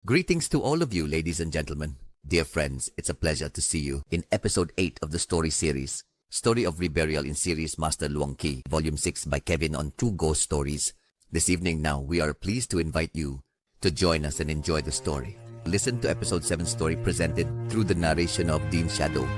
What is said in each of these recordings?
Greetings to all of you, ladies and gentlemen. Dear friends, it's a pleasure to see you in episode 8 of the story series, Story of Reburial in series Master Luang Ki, Volume 6 by Kevin on True Ghost Stories. This evening now, we are pleased to invite you to join us and enjoy the story. Listen to episode 7 story presented through the narration of Dean Shadow.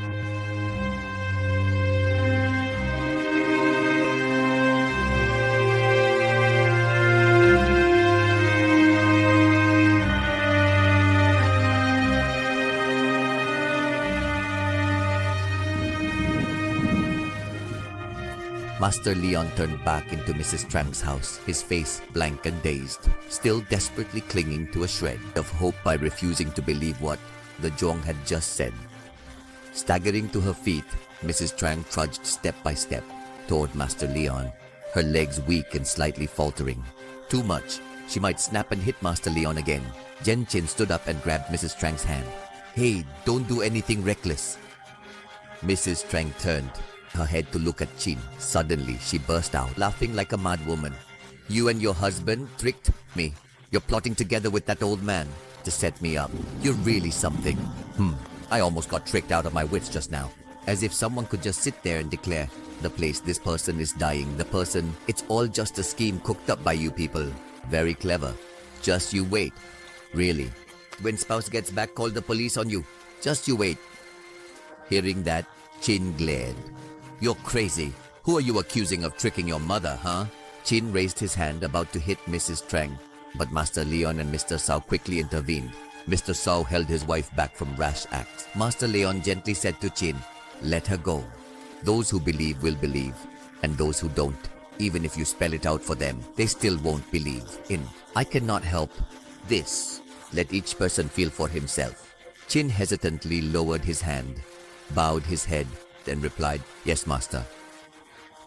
Master Leon turned back into Mrs. Trang's house, his face blank and dazed, still desperately clinging to a shred of hope by refusing to believe what the Zhong had just said. Staggering to her feet, Mrs. Trang trudged step by step toward Master Leon, her legs weak and slightly faltering. Too much. She might snap and hit Master Leon again. Jen Chin stood up and grabbed Mrs. Trang's hand. "Hey, don't do anything reckless." Mrs. Trang turned her head to look at Chin. Suddenly, she burst out, laughing like a mad woman. "You and your husband tricked me. You're plotting together with that old man to set me up. You're really something." I almost got tricked out of my wits just now. As if someone could just sit there and declare, "The place, this person is dying. The person, it's all just a scheme cooked up by you people. Very clever. Just you wait. Really. When spouse gets back, call the police on you. Just you wait." Hearing that, Chin glared. "You're crazy. Who are you accusing of tricking your mother, huh?" Chin raised his hand, about to hit Mrs. Trang, but Master Leon and Mr. Sao quickly intervened. Mr. Sao held his wife back from rash acts. Master Leon gently said to Chin, "Let her go. Those who believe will believe, and those who don't, even if you spell it out for them, they still won't believe in. I cannot help this. Let each person feel for himself." Chin hesitantly lowered his hand, bowed his head, then replied, "Yes, Master."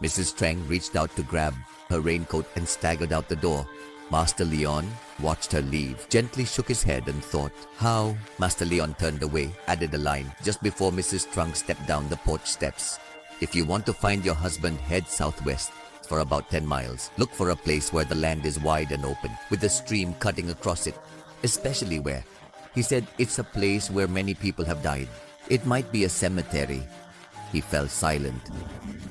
Mrs. Trang reached out to grab her raincoat and staggered out the door. Master Leon watched her leave, gently shook his head and thought, "How?" Master Leon turned away, added a line, just before Mrs. Trang stepped down the porch steps. "If you want to find your husband, head southwest for about 10 miles. Look for a place where the land is wide and open, with a stream cutting across it. Especially where," he said, "it's a place where many people have died. It might be a cemetery." He fell silent.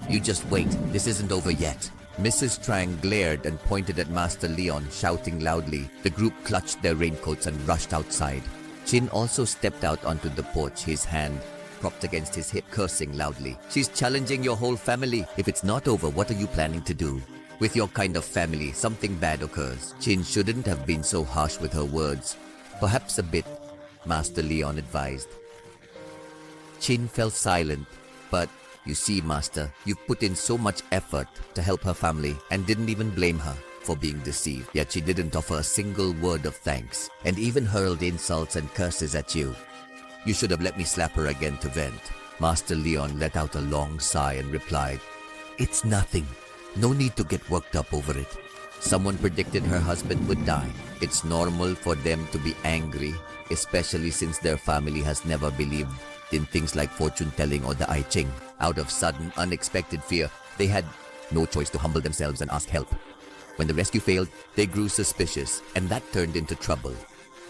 "You just wait. This isn't over yet." Mrs. Trang glared and pointed at Master Leon, shouting loudly. The group clutched their raincoats and rushed outside. Chin also stepped out onto the porch, his hand propped against his hip, cursing loudly. "She's challenging your whole family. If it's not over, what are you planning to do? With your kind of family, something bad occurs." Chin shouldn't have been so harsh with her words. "Perhaps a bit," Master Leon advised. Chin fell silent. "But you see, Master, you've put in so much effort to help her family and didn't even blame her for being deceived. Yet she didn't offer a single word of thanks and even hurled insults and curses at you. You should have let me slap her again to vent." Master Leon let out a long sigh and replied, "It's nothing. No need to get worked up over it. Someone predicted her husband would die. It's normal for them to be angry, especially since their family has never believed in things like fortune-telling or the I Ching. Out of sudden, unexpected fear, they had no choice to humble themselves and ask help. When the rescue failed, they grew suspicious, and that turned into trouble.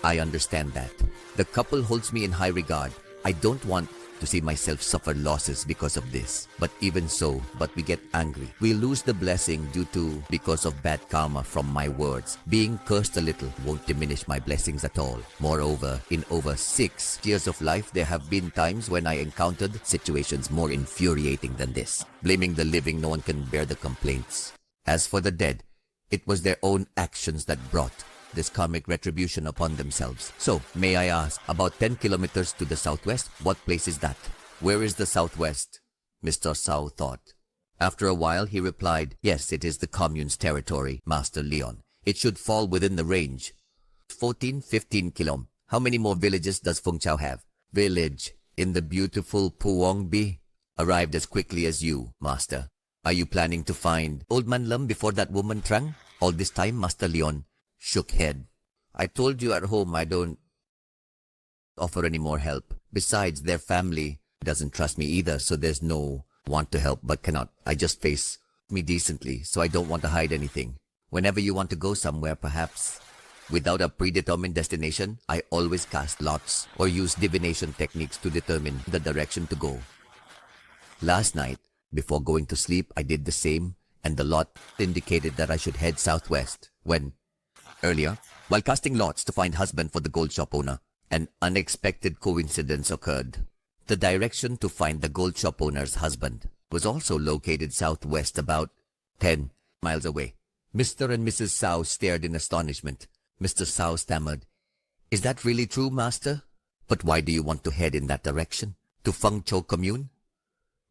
I understand that. The couple holds me in high regard. I don't want to see myself suffer losses because of this. But even so, we get angry. We lose the blessing because of bad karma from my words. Being cursed a little won't diminish my blessings at all. Moreover, in over 6 years of life, there have been times when I encountered situations more infuriating than this. Blaming the living, no one can bear the complaints. As for the dead, it was their own actions that brought this karmic retribution upon themselves. So, may I ask, about 10 kilometers to the southwest, what place is that?" "Where is the southwest?" Mr. Sao thought. After a while, he replied, "Yes, it is the commune's territory, Master Leon. It should fall within the range. 14-15 kilom. How many more villages does Feng Chao have?" "Village in the beautiful Puongbi. Arrived as quickly as you, Master. Are you planning to find Old Man Lum before that woman Trang?" All this time, Master Leon shook head. "I told you at home I don't offer any more help. Besides, their family doesn't trust me either, so there's no want to help but cannot. I just face me decently, so I don't want to hide anything. Whenever you want to go somewhere, perhaps Without a predetermined destination, I always cast lots or use divination techniques to determine the direction to go. Last night, before going to sleep, I did the same, and the lot indicated that I should head southwest when, earlier, while casting lots to find husband for the gold shop owner, an unexpected coincidence occurred. The direction to find the gold shop owner's husband was also located southwest, about 10 miles away. Mr. and Mrs. Sao stared in astonishment. Mr. Sao stammered, "Is that really true, Master? But why do you want to head in that direction? To Feng Chou commune?"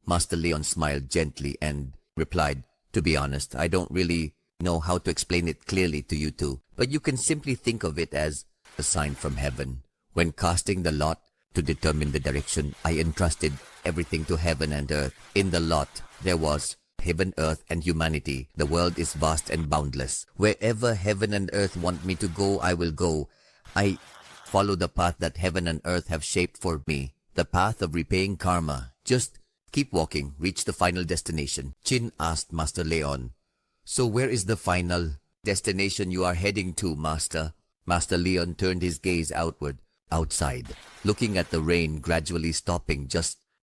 Master Leon smiled gently and replied, "To be honest, I don't really know how to explain it clearly to you two, but you can simply think of it as a sign from heaven. When casting the lot to determine the direction, I entrusted everything to heaven and earth. In the lot, there was heaven, earth, and humanity. The world is vast and boundless. Wherever heaven and earth want me to go, I will go. I follow the path that heaven and earth have shaped for me, the path of repaying karma. Just keep walking, reach the final destination." Chin asked Master Leon, "So where is the final destination you are heading to, Master?" Master Leon turned his gaze outward, outside, looking at the rain gradually stopping,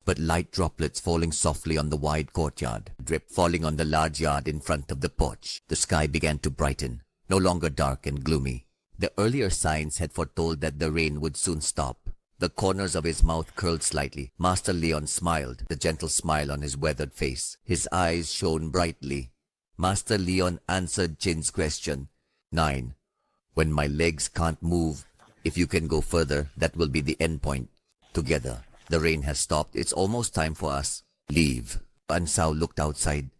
but light droplets falling softly on the wide courtyard, drip falling on the large yard in front of the porch. The sky began to brighten, no longer dark and gloomy. The earlier signs had foretold that the rain would soon stop. The corners of his mouth curled slightly. Master Leon smiled, the gentle smile on his weathered face. His eyes shone brightly. Master Leon answered Chin's question. 9. When my legs can't move, if you can go further, that will be the end point. Together. The rain has stopped. It's almost time for us. Leave. Ansao looked outside.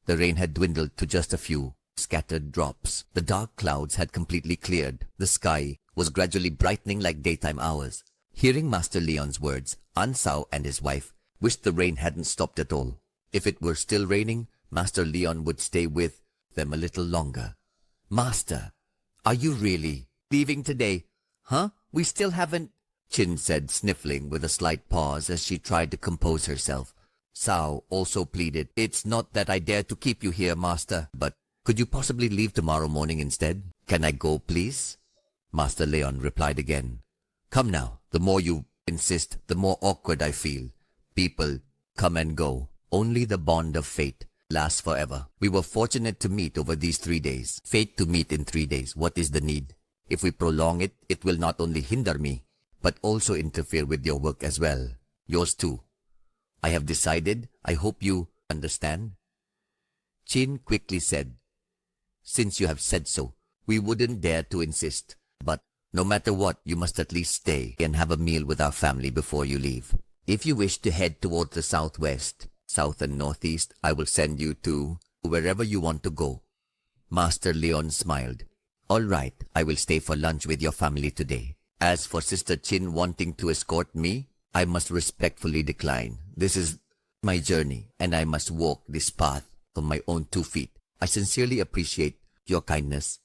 The rain had dwindled to just a few scattered drops. The dark clouds had completely cleared. The sky was gradually brightening like daytime hours. Hearing Master Leon's words, Ansao and his wife wished the rain hadn't stopped at all. If it were still raining, Master Leon would stay with them a little longer. "Master, are you really leaving today? Huh? We still haven't..." Chin said, sniffling with a slight pause as she tried to compose herself. Sao also pleaded, "It's not that I dare to keep you here, Master, but could you possibly leave tomorrow morning instead? Can I go, please?" Master Leon replied again, "Come now, the more you insist, the more awkward I feel. People come and go. Only the bond of fate lasts forever. We were fortunate to meet over these 3 days. Fate to meet in 3 days. What is the need? If we prolong it, it will not only hinder me, but also interfere with your work as well. Yours too. I have decided. I hope you understand." Chin quickly said, "Since you have said so, we wouldn't dare to insist. But no matter what, you must at least stay and have a meal with our family before you leave. If you wish to head towards the southwest, south and northeast, I will send you to wherever you want to go." Master Leon smiled. "All right, I will stay for lunch with your family today. As for Sister Chin wanting to escort me, I must respectfully decline. This is my journey, and I must walk this path on my own 2 feet. I sincerely appreciate your kindness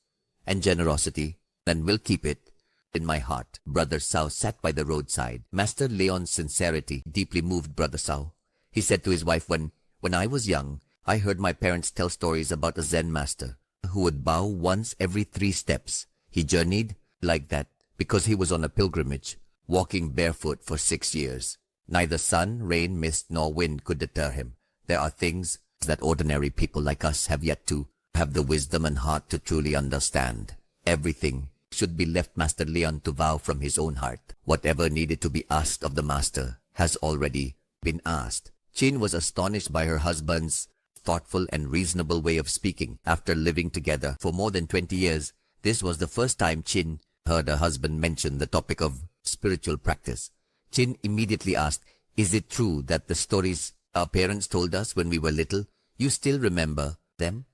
and generosity, and will keep it in my heart." Brother Sao sat by the roadside. Master Leon's sincerity deeply moved Brother Sao. He said to his wife, When I was young, I heard my parents tell stories about a Zen master who would bow once every 3 steps. He journeyed like that because he was on a pilgrimage, walking barefoot for 6 years. Neither sun, rain, mist, nor wind could deter him. There are things that ordinary people like us have yet to have the wisdom and heart to truly understand. Everything should be left Master Leon to vow from his own heart. Whatever needed to be asked of the Master has already been asked. Chin was astonished by her husband's thoughtful and reasonable way of speaking. After living together for more than 20 years, this was the first time Chin heard her husband mention the topic of spiritual practice. Chin immediately asked, "Is it true that the stories our parents told us when we were little, you still remember them?"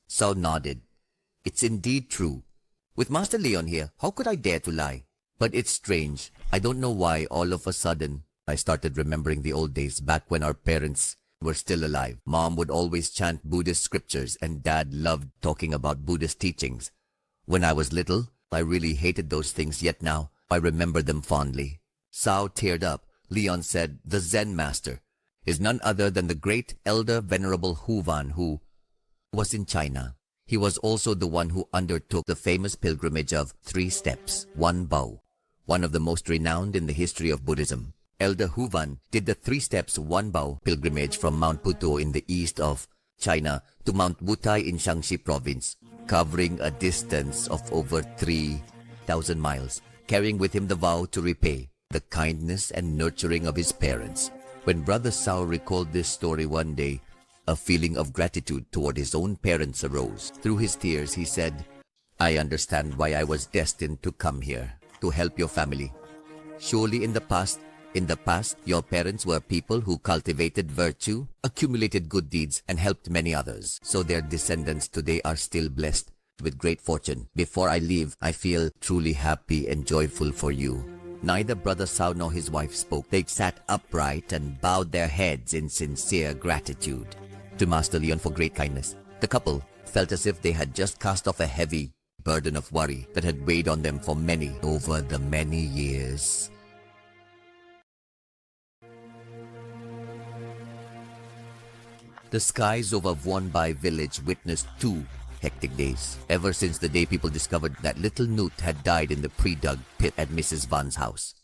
Sao nodded. "It's indeed true. With Master Leon here, how could I dare to lie? But it's strange. I don't know why all of a sudden I started remembering the old days back when our parents were still alive. Mom would always chant Buddhist scriptures and Dad loved talking about Buddhist teachings. When I was little, I really hated those things, yet now I remember them fondly." Sao teared up. Leon said, "The Zen master is none other than the great elder venerable Huvan who was in China. He was also the one who undertook the famous pilgrimage of 3 steps, 1 bow, one of the most renowned in the history of Buddhism. Elder Huvan did the 3 steps 1 bow pilgrimage from Mount Puto in the east of China to Mount Wutai in Shaanxi province, covering a distance of over 3,000 miles, carrying with him the vow to repay the kindness and nurturing of his parents. When Brother Sao recalled this story one day, a feeling of gratitude toward his own parents arose. Through his tears, he said, "I understand why I was destined to come here, to help your family. Surely in the past, your parents were people who cultivated virtue, accumulated good deeds, and helped many others. So their descendants today are still blessed with great fortune. Before I leave, I feel truly happy and joyful for you." Neither Brother Sao nor his wife spoke. They sat upright and bowed their heads in sincere gratitude to Master Leon for great kindness. The couple felt as if they had just cast off a heavy burden of worry that had weighed on them for many years. The skies over Vuonbai village witnessed 2 hectic days, ever since the day people discovered that little Newt had died in the pre-dug pit at Mrs. Van's house.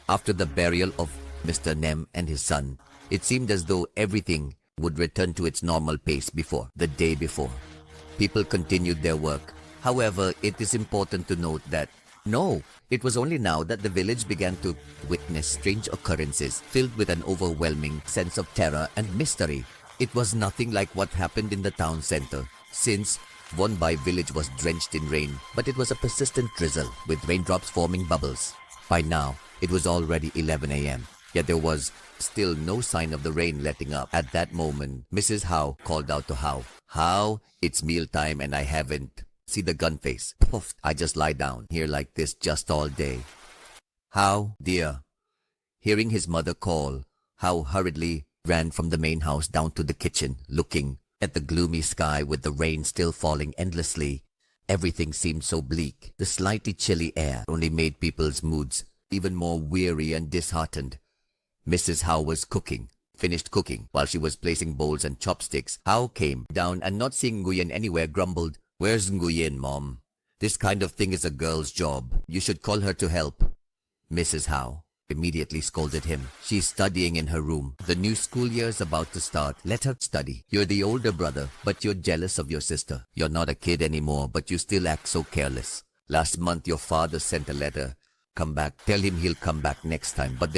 After the burial of Mr. Nem and his son, it seemed as though everything would return to its normal pace the day before. People continued their work. However, it is important to note that it was only now that the village began to witness strange occurrences filled with an overwhelming sense of terror and mystery. It was nothing like what happened in the town center, since Vuonbai village was drenched in rain, but it was a persistent drizzle with raindrops forming bubbles. By now, it was already 11 a.m., yet there was still no sign of the rain letting up. At that moment, Mrs. Howe called out to Howe, "Howe, it's mealtime and I haven't." See the gun face. Poof, I just lie down here like this just all day. "Howe, dear." Hearing his mother call, Howe hurriedly ran from the main house down to the kitchen, looking at the gloomy sky with the rain still falling endlessly. Everything seemed so bleak. The slightly chilly air only made people's moods even more weary and disheartened. Mrs. Howe was finished cooking. While she was placing bowls and chopsticks, Howe came down and not seeing Nguyen anywhere grumbled, "Where's Nguyen, Mom? This kind of thing is a girl's job. You should call her to help." Mrs. Howe immediately scolded him. "She's studying in her room. The new school year's about to start. Let her study. You're the older brother, but you're jealous of your sister. You're not a kid anymore, but you still act so careless. Last month your father sent a letter. Come back. Tell him he'll come back next time, but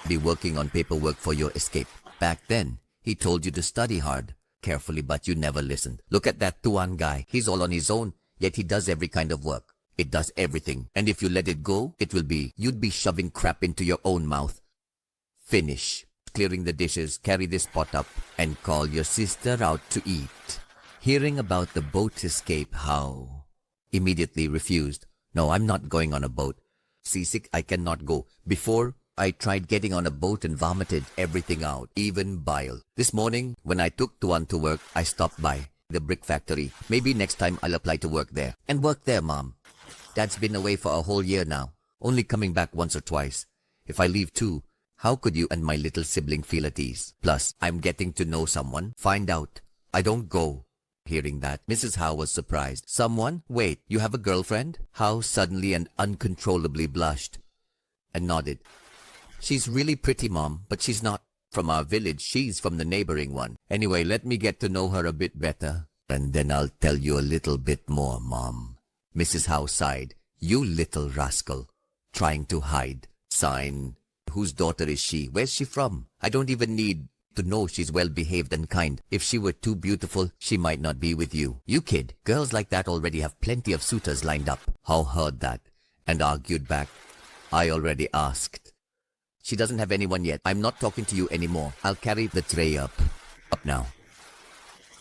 be working on paperwork for your escape. Back then, he told you to study hard, carefully, but you never listened. Look at that Tuan guy. He's all on his own, yet he does every kind of work. It does everything. And if you let it go, you'd be shoving crap into your own mouth. Finish clearing the dishes, carry this pot up, and call your sister out to eat." Hearing about the boat escape, Howe immediately refused. "No, I'm not going on a boat. Seasick, I cannot go. Before, I tried getting on a boat and vomited everything out, even bile. This morning, when I took Tuan to work, I stopped by the brick factory. Maybe next time I'll apply to work there." "And work there, Mom. Dad's been away for a whole year now, only coming back once or twice. If I leave too, how could you and my little sibling feel at ease? Plus, I'm getting to know someone. Find out. I don't go." Hearing that, Mrs. Howe was surprised. "Someone? Wait, you have a girlfriend?" Howe suddenly and uncontrollably blushed and nodded. "She's really pretty, Mom, but she's not from our village. She's from the neighboring one. Anyway, let me get to know her a bit better, and then I'll tell you a little bit more, Mom." Mrs. Howe sighed. "You little rascal. Trying to hide. Sign. Whose daughter is she? Where's she from? I don't even need to know she's well-behaved and kind. If she were too beautiful, she might not be with you. You kid. Girls like that already have plenty of suitors lined up." Howe heard that and argued back. "I already asked. She doesn't have anyone yet. I'm not talking to you anymore. I'll carry the tray up now,"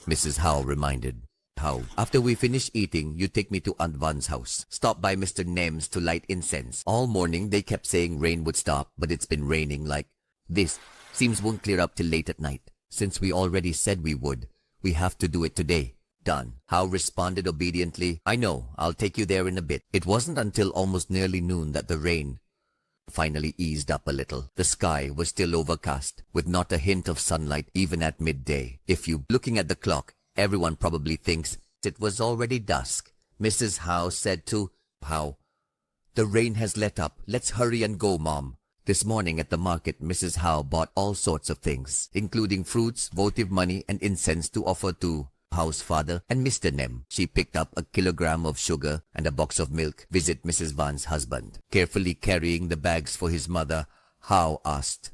Mrs. Howe reminded. "How? After we finish eating, you take me to Aunt Van's house. Stop by Mr. Nem's to light incense." All morning they kept saying rain would stop, but it's been raining like this. Seems won't clear up till late at night. Since we already said we would, we have to do it today. Done. Howe responded obediently. "I know. I'll take you there in a bit." It wasn't until almost nearly noon that the rain finally eased up a little. The sky was still overcast, with not a hint of sunlight even at midday. If you looking at the clock, everyone probably thinks It was already dusk. Mrs. Howe said to Howe, "The rain has let up. Let's hurry and go, Mom." This morning at the market, Mrs. Howe bought all sorts of things, including fruits, votive money, and incense to offer to Howe's father and Mr. Nem. She picked up a kilogram of sugar and a box of milk. Visit Mrs. Van's husband. Carefully carrying the bags for his mother, Howe asked,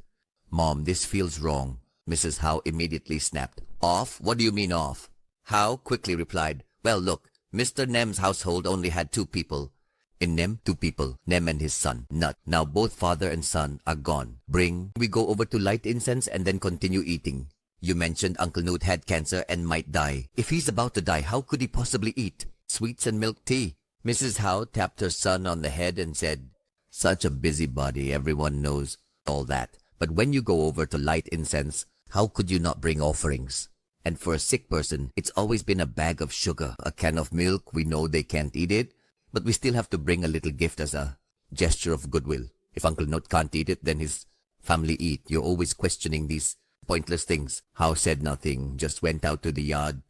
"Mom, this feels wrong." Mrs. Howe immediately snapped, "Off? What do you mean off?" Howe quickly replied, "Well, look, Mr. Nem's household only had 2 people. In Nem, 2 people, Nem and his son, Nut. Now both father and son are gone. We go over to light incense and then continue eating. You mentioned Uncle Newt had cancer and might die. If he's about to die, how could he possibly eat sweets and milk tea?" Mrs. Howe tapped her son on the head and said, "Such a busybody, everyone knows all that. But when you go over to light incense, how could you not bring offerings? And for a sick person, it's always been a bag of sugar, a can of milk. We know they can't eat it, but we still have to bring a little gift as a gesture of goodwill. If Uncle Newt can't eat it, then his family eat. You're always questioning these pointless things." Howe said nothing, just went out to the yard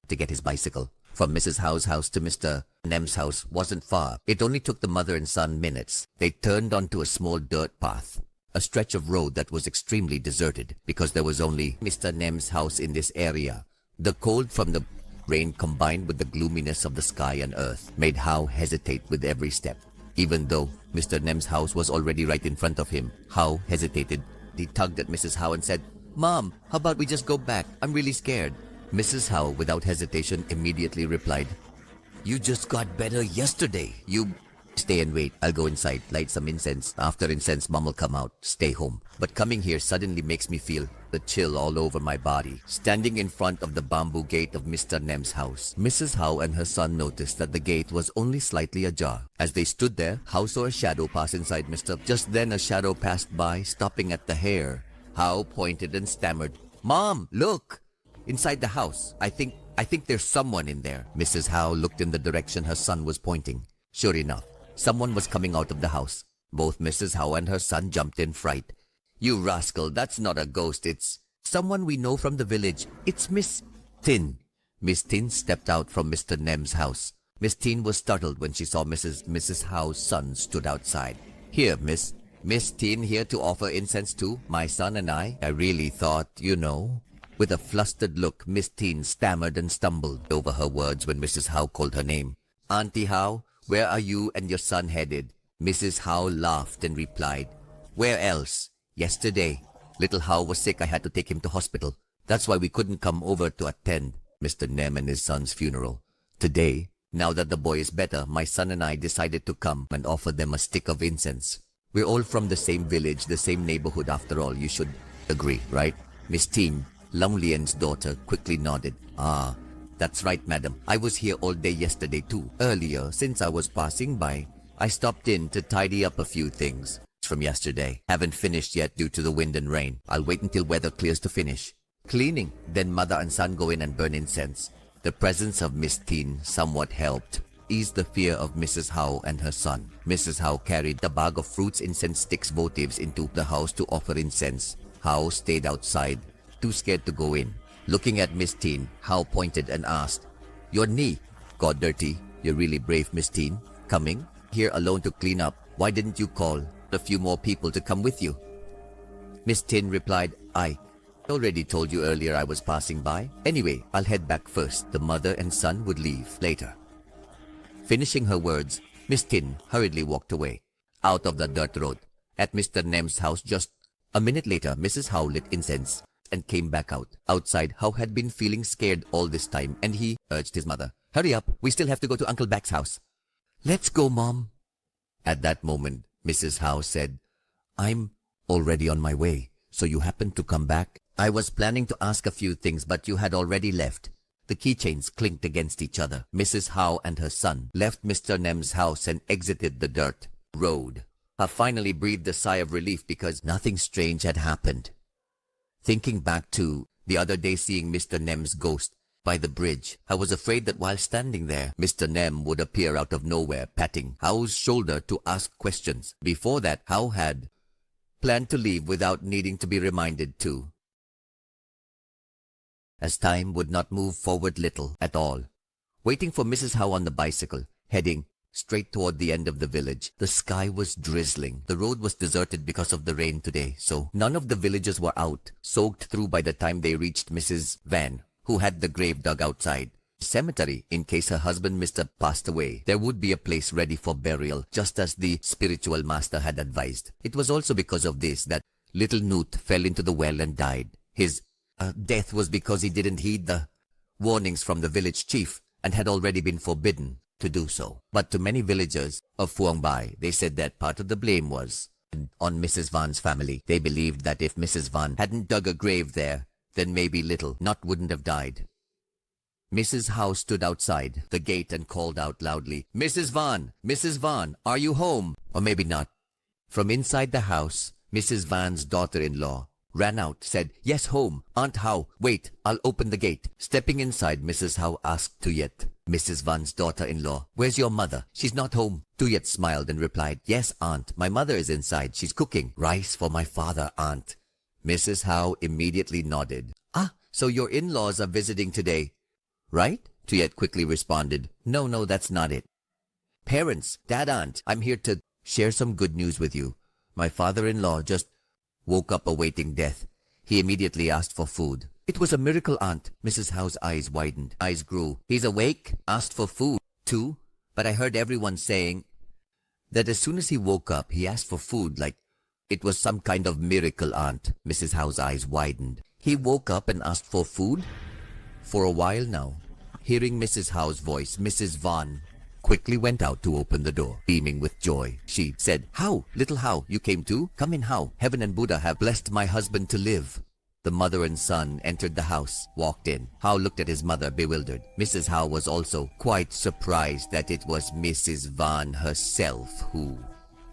to get his bicycle. From Mrs. Howe's house to Mr. Nem's house wasn't far. It only took the mother and son minutes. They turned onto a small dirt path, a stretch of road that was extremely deserted because there was only Mr. Nem's house in this area. The cold from the rain combined with the gloominess of the sky and earth made Howe hesitate with every step. Even though Mr. Nem's house was already right in front of him, Howe hesitated. He tugged at Mrs. Howe and said, "Mom, how about we just go back? I'm really scared." Mrs. Howe, without hesitation, immediately replied, "You just got better yesterday. You stay and wait. I'll go inside, light some incense. After incense, Mom will come out. Stay home." But coming here suddenly makes me feel the chill all over my body. Standing in front of the bamboo gate of Mr. Nem's house, Mrs. Howe and her son noticed that the gate was only slightly ajar. As they stood there, Howe saw a shadow pass inside Mr. Just then a shadow passed by, stopping at the hair. Howe pointed and stammered, "Mom, look! Inside the house. I think there's someone in there." Mrs. Howe looked in the direction her son was pointing. Sure enough, someone was coming out of the house. Both Mrs. Howe and her son jumped in fright. "You rascal, that's not a ghost. It's someone we know from the village. It's Miss Tin." Miss Tin stepped out from Mr. Nem's house. Miss Tin was startled when she saw Mrs. Howe's son stood outside. "Here, Miss Tin here to offer incense to my son and I. I really thought, you know." With a flustered look, Miss Tin stammered and stumbled over her words when Mrs. Howe called her name. "Auntie Howe, where are you and your son headed?" Mrs. Howe laughed and replied, "Where else? Yesterday, little Howe was sick. I had to take him to hospital. That's why we couldn't come over to attend Mr. Nem and his son's funeral. Today, now that the boy is better, my son and I decided to come and offer them a stick of incense. We're all from the same village, the same neighborhood after all. You should agree, right?" Miss Tin, Long Lien's daughter, quickly nodded. "Ah, that's right, madam. I was here all day yesterday too. Earlier, since I was passing by, I stopped in to tidy up a few things from yesterday. Haven't finished yet due to the wind and rain. I'll wait until weather clears to finish cleaning. Then mother and son go in and burn incense." The presence of Miss Tin somewhat helped ease the fear of Mrs. Howe and her son. Mrs. Howe carried a bag of fruits, incense sticks, votives into the house to offer incense. Howe stayed outside, too scared to go in. Looking at Miss Tin, Howe pointed and asked, "Your knee got dirty. You're really brave, Miss Tin. Coming here alone to clean up. Why didn't you call a few more people to come with you?" Miss Tin replied, "I already told you earlier I was passing by. Anyway, I'll head back first." The mother and son would leave later. Finishing her words, Miss Tin hurriedly walked away, out of the dirt road. At Mr. Nem's house just a minute later, Mrs. Howe lit incense and came back out. Outside, Howe had been feeling scared all this time, and he urged his mother, "Hurry up, we still have to go to Uncle Back's house." "Let's go, Mom." At that moment, Mrs. Howe said, "I'm already on my way, so you happened to come back?" "I was planning to ask a few things, but you had already left." The keychains clinked against each other. Mrs. Howe and her son left Mr. Nem's house and exited the dirt road. Howe finally breathed a sigh of relief because nothing strange had happened. Thinking back to the other day seeing Mr. Nem's ghost by the bridge, I was afraid that while standing there, Mr. Nem would appear out of nowhere, patting Howe's shoulder to ask questions. Before that, Howe had planned to leave without needing to be reminded to, as time would not move forward little at all. waiting for Mrs. Howe on the bicycle, heading straight toward the end of the village. The sky was drizzling. The road was deserted because of the rain today, so none of the villagers were out, soaked through by the time they reached Mrs. Van, who had the grave dug outside. Cemetery, in case her husband Mr. passed away. There would be a place ready for burial, just as the spiritual master had advised. It was also because of this that little Newt fell into the well and died. His death was because he didn't heed the warnings from the village chief and had already been forbidden to do so. But to many villagers of Phuong Bai, they said that part of the blame was on Mrs. Van's family. They believed that if Mrs. Van hadn't dug a grave there, then maybe little Nut wouldn't have died. Mrs. Howe stood outside the gate and called out loudly, Mrs. Van, are you home? Or maybe not. From inside the house, Mrs. Van's daughter-in-law ran out, said, Yes, home. Aunt Howe, wait, I'll open the gate. Stepping inside, Mrs. Howe asked Tuyet, Mrs. Van's daughter-in-law, Where's your mother? She's not home. Tuyet smiled and replied, Yes, aunt, my mother is inside. She's cooking rice for my father, aunt. Mrs. Howe immediately nodded. Ah, so your in-laws are visiting today, right? Tuyet quickly responded, No, that's not it. Parents, dad, aunt, I'm here to share some good news with you. My father-in-law just woke up awaiting death. He immediately asked for food. It was a miracle, aunt. Mrs. Howe's eyes widened. Eyes grew. He's awake, asked for food, too. But I heard everyone saying that as soon as he woke up, he asked for food like it was some kind of miracle, aunt. Mrs. Howe's eyes widened. He woke up and asked for food? For a while now. Hearing Mrs. Howe's voice, Mrs. Van quickly went out to open the door, beaming with joy. She said, How, little How, you came too? Come in, How. Heaven and Buddha have blessed my husband to live. The mother and son entered the house, walked in. How looked at his mother, bewildered. Mrs. Howe was also quite surprised that it was Mrs. Van herself who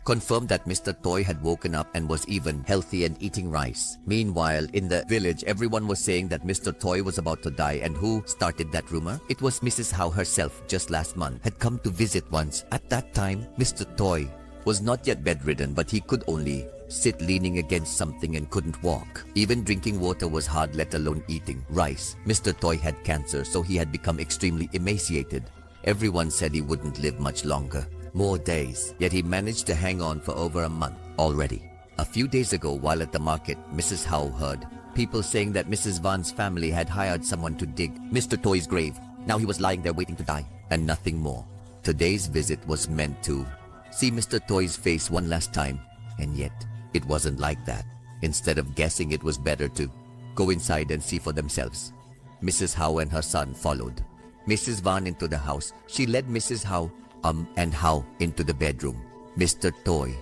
confirmed that Mr. Toy had woken up and was even healthy and eating rice. Meanwhile, in the village, everyone was saying that Mr. Toy was about to die, and who started that rumor? It was Mrs. Howe herself. Just last month had come to visit once. At that time, Mr. Toy was not yet bedridden, but he could only sit leaning against something and couldn't walk. Even drinking water was hard, let alone eating rice. Mr. Toy had cancer, so he had become extremely emaciated. Everyone said he wouldn't live much longer. More days, yet he managed to hang on for over a month already. A few days ago, while at the market, Mrs. Howe heard people saying that Mrs. Van's family had hired someone to dig Mr. Toy's grave. Now he was lying there waiting to die, and nothing more. Today's visit was meant to see Mr. Toy's face one last time, and yet it wasn't like that. Instead of guessing, it was better to go inside and see for themselves. Mrs. Howe and her son followed Mrs. Van into the house. She led Mrs. Howe and Howe into the bedroom. Mr. Toy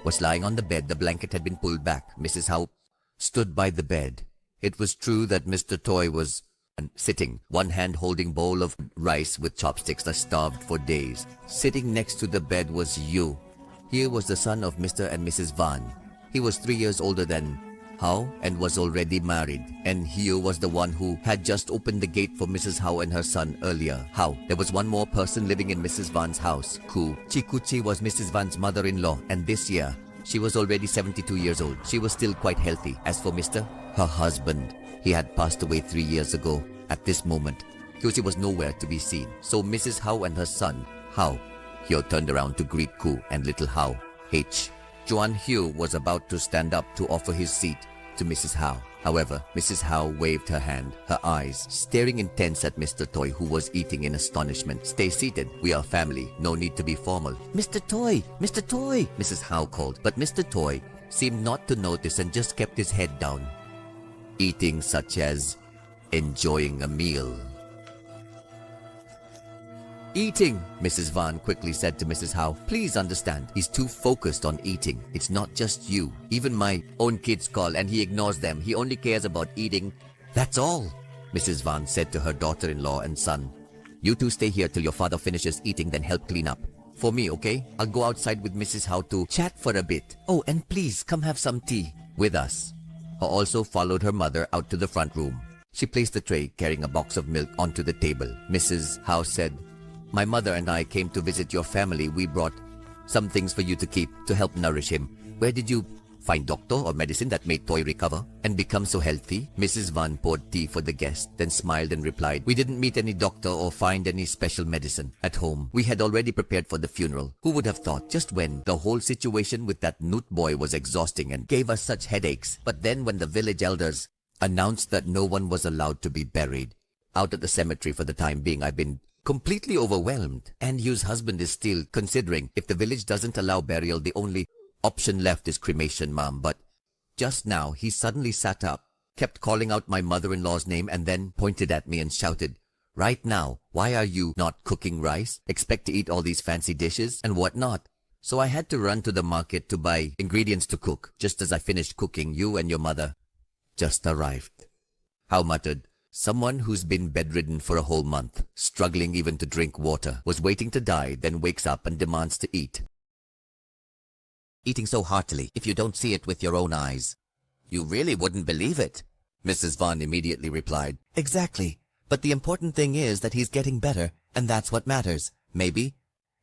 was lying on the bed. The blanket had been pulled back. Mrs. Howe stood by the bed. It was true that Mr. Toy was sitting, one hand holding bowl of rice with chopsticks, starved for days. Sitting next to the bed was Yu. Here was the son of Mr. and Mrs. Van. He was 3 years older than Howe and was already married, and Hugh was the one who had just opened the gate for Mrs. Howe and her son earlier. Howe, there was one more person living in Mrs. Van's house. Ku Chikuchi was Mrs. Van's mother-in-law, and this year she was already 72 years old. She was still quite healthy. As for Mr., her husband, he had passed away 3 years ago. At this moment, Kuchi was nowhere to be seen. So Mrs. Howe and her son, Howe, Hyo turned around to greet Ku and little Howe, H. Juan Hugh was about to stand up to offer his seat to Mrs. Howe. However, Mrs. Howe waved her hand, her eyes staring intense at Mr. Toy, who was eating in astonishment. Stay seated. We are family. No need to be formal. Mr. Toy! Mr. Toy! Mrs. Howe called, but Mr. Toy seemed not to notice and just kept his head down, eating such as enjoying a meal. Eating, Mrs. Van quickly said to Mrs. Howe. Please understand, he's too focused on eating. It's not just you. Even my own kids call and he ignores them. He only cares about eating. That's all, Mrs. Van said to her daughter-in-law and son. You two stay here till your father finishes eating, then help clean up. For me, okay? I'll go outside with Mrs. Howe to chat for a bit. Oh, and please come have some tea with us. Howe also followed her mother out to the front room. She placed the tray carrying a box of milk onto the table. Mrs. Howe said, My mother and I came to visit your family. We brought some things for you to keep to help nourish him. Where did you find doctor or medicine that made Toy recover and become so healthy? Mrs. Van poured tea for the guest, then smiled and replied, "We didn't meet any doctor or find any special medicine at home. We had already prepared for the funeral. Who would have thought? Just when the whole situation with that newt boy was exhausting and gave us such headaches. But then when the village elders announced that no one was allowed to be buried out at the cemetery for the time being, I've been completely overwhelmed. And Hugh's husband is still considering if the village doesn't allow burial, the only option left is cremation, Mom. But just now, he suddenly sat up, kept calling out my mother-in-law's name, and then pointed at me and shouted, 'Right now, why are you not cooking rice? Expect to eat all these fancy dishes and whatnot.' So I had to run to the market to buy ingredients to cook. Just as I finished cooking, you and your mother just arrived." Howe muttered, "Someone who's been bedridden for a whole month, struggling even to drink water, was waiting to die, then wakes up and demands to eat. Eating so heartily, if you don't see it with your own eyes. You really wouldn't believe it," Mrs. Vaughn immediately replied. "Exactly. But the important thing is that he's getting better, and that's what matters. Maybe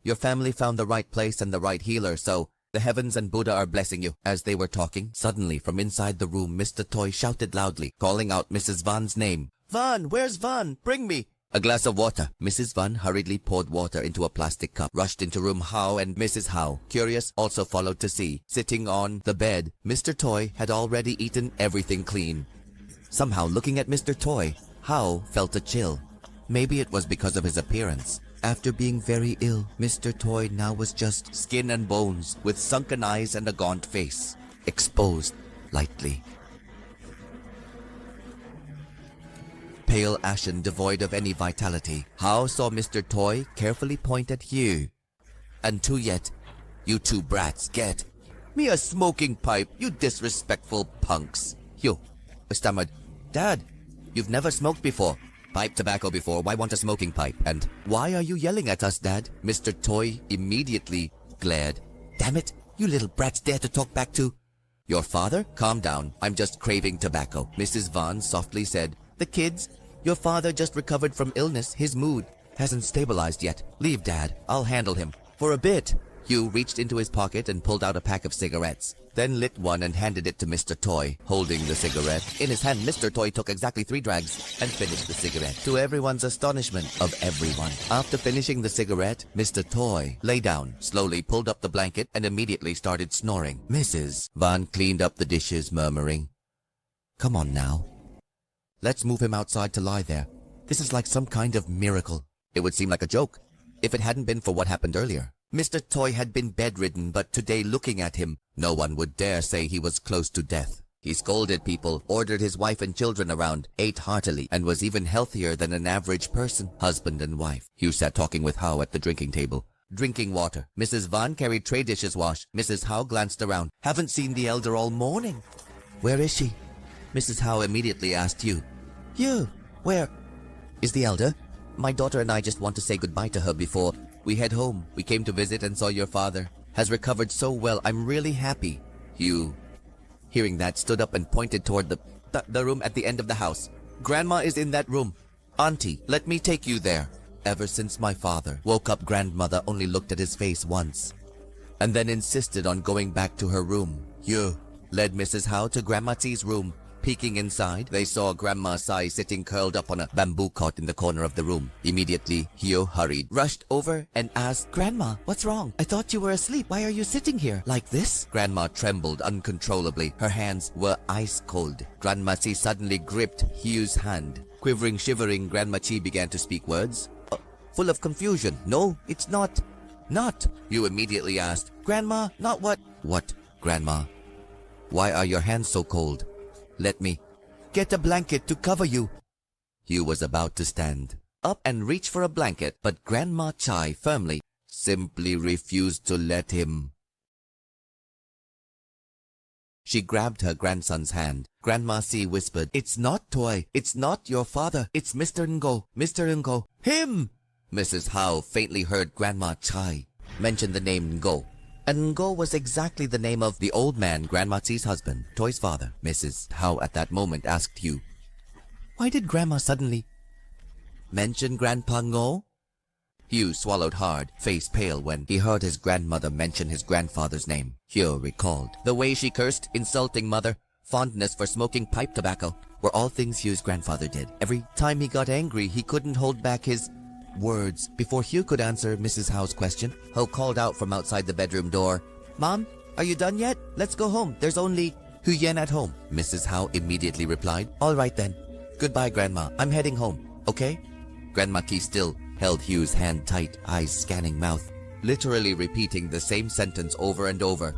your family found the right place and the right healer, so the heavens and Buddha are blessing you." As they were talking, suddenly from inside the room, Mr. Toy shouted loudly, calling out Mrs. Vaughn's name. "Vaughn, where's Vaughn? Bring me a glass of water." Mrs. Vaughn hurriedly poured water into a plastic cup, rushed into room Howe, and Mrs. Howe, curious, also followed to see, sitting on the bed, Mr. Toy had already eaten everything clean. Somehow, looking at Mr. Toy, Howe felt a chill. Maybe it was because of his appearance. After being very ill, Mr. Toy now was just skin and bones, with sunken eyes and a gaunt face, exposed lightly. Pale, ashen, devoid of any vitality, Howe saw Mr. Toy carefully point at Hugh. "And two yet, you two brats, get me a smoking pipe, you disrespectful punks." Hugh stammered, "Dad, you've never smoked before." "Pipe tobacco before, why want a smoking pipe? And why are you yelling at us, Dad?" Mr. Toy immediately glared. "Damn it, you little brats dare to talk back to your father? Calm down, I'm just craving tobacco." Mrs. Vaughn softly said, "The kids, your father just recovered from illness. His mood hasn't stabilized yet. Leave Dad, I'll handle him for a bit." Hugh reached into his pocket and pulled out a pack of cigarettes, then lit one and handed it to Mr. Toy. Holding the cigarette in his hand, Mr. Toy took exactly 3 drags and finished the cigarette, to everyone's astonishment of everyone. After finishing the cigarette, Mr. Toy lay down, slowly pulled up the blanket, and immediately started snoring. Mrs. Vaughn cleaned up the dishes, murmuring, "Come on now. Let's move him outside to lie there. This is like some kind of miracle." It would seem like a joke if it hadn't been for what happened earlier. Mr. Toy had been bedridden, but today, looking at him, no one would dare say he was close to death. He scolded people, ordered his wife and children around, ate heartily, and was even healthier than an average person. Husband and wife. Hugh sat talking with Howe at the drinking table, drinking water. Mrs. Vaughn carried tray dishes washed. Mrs. Howe glanced around. "Haven't seen the elder all morning." "Where is she?" Mrs. Howe immediately asked Hugh. "Hugh, where is the elder? My daughter and I just want to say goodbye to her before we head home. We came to visit and saw your father has recovered so well. I'm really happy." Hugh, hearing that, stood up and pointed toward the room at the end of the house. "Grandma is in that room. Auntie, let me take you there." Ever since my father woke up, grandmother only looked at his face once, and then insisted on going back to her room. Hugh led Mrs. Howe to Grandma T's room. Peeking inside, they saw Grandma Sai sitting curled up on a bamboo cot in the corner of the room. Immediately, Hugh rushed over and asked, "Grandma, what's wrong? I thought you were asleep. Why are you sitting here like this?" Grandma trembled uncontrollably. Her hands were ice cold. Grandma Chi suddenly gripped Hugh's hand. Quivering, shivering, Grandma Chi began to speak words, full of confusion. "No, it's not. Not." Hugh immediately asked, "Grandma, not what?" "What, Grandma? Why are your hands so cold? Let me get a blanket to cover you." Hugh was about to stand up and reach for a blanket, but Grandma Chai firmly, simply refused to let him. She grabbed her grandson's hand. Grandma Si whispered, "It's not Toy. It's not your father. It's Mr. Ngo. Mr. Ngo. Him!" Mrs. Howe faintly heard Grandma Chai mention the name Ngo. And Ngo was exactly the name of the old man, Grandma Tsi's husband, Toy's father. Mrs. Howe at that moment asked Hugh, "Why did Grandma suddenly mention Grandpa Ngo?" Hugh swallowed hard, face pale when he heard his grandmother mention his grandfather's name. Hugh recalled the way she cursed, insulting mother, fondness for smoking pipe tobacco, were all things Hugh's grandfather did. Every time he got angry, he couldn't hold back his words. Before Hugh could answer Mrs. Howe's question, Ho called out from outside the bedroom door, "Mom, are you done yet? Let's go home. There's only Huyen at home." Mrs. Howe immediately replied, "All right then. Goodbye, Grandma. I'm heading home, okay?" Grandma Key still held Hugh's hand tight, eyes scanning mouth, literally repeating the same sentence over and over.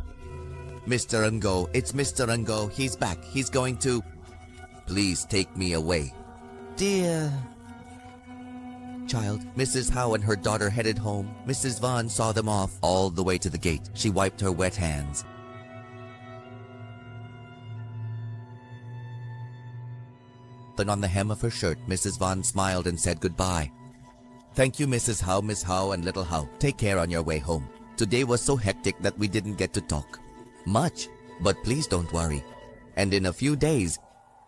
"Mr. Ngo, it's Mr. Ngo. He's back. He's going to... Please take me away." "Dear child." Mrs. Howe and her daughter headed home. Mrs. Vaughn saw them off all the way to the gate. She wiped her wet hands. Then on the hem of her shirt, Mrs. Vaughn smiled and said goodbye. "Thank you, Mrs. Howe, Miss Howe, and Little Howe. Take care on your way home. Today was so hectic that we didn't get to talk much, but please don't worry. And in a few days,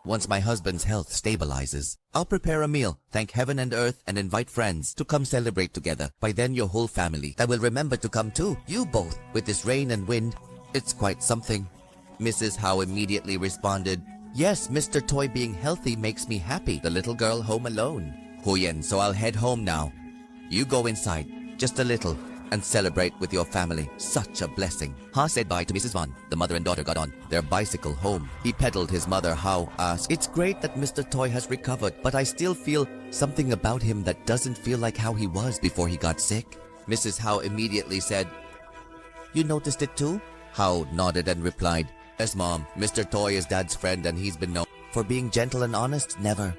once my husband's health stabilizes, I'll prepare a meal, thank heaven and earth, and invite friends to come celebrate together. By then your whole family, I will remember to come too. You both, with this rain and wind, it's quite something." Mrs. Howe immediately responded, "Yes, Mr. Toy being healthy makes me happy. The little girl home alone. Huyen, so I'll head home now. You go inside, just a little, and celebrate with your family. Such a blessing." Ha said bye to Mrs. Vaughn. The mother and daughter got on their bicycle home. He pedaled his mother. How asked, "It's great that Mr. Toy has recovered, but I still feel something about him that doesn't feel like how he was before he got sick." Mrs. Howe immediately said, "You noticed it too?" Howe nodded and replied, "Yes, Mom. Mr. Toy is Dad's friend and he's been known for being gentle and honest. Never."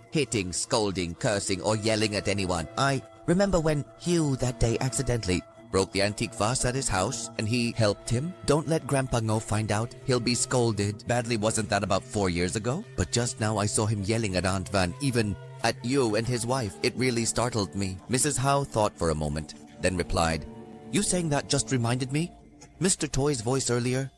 Hitting, scolding, cursing, or yelling at anyone. I remember when Hugh that day accidentally broke the antique vase at his house and he helped him. Don't let Grandpa Ngo find out. He'll be scolded badly. Wasn't that about 4 years ago? But just now I saw him yelling at Aunt Van, even at you and his wife. It really startled me. Mrs. Howe thought for a moment, then replied, "You saying that just reminded me. Mr. Toy's voice earlier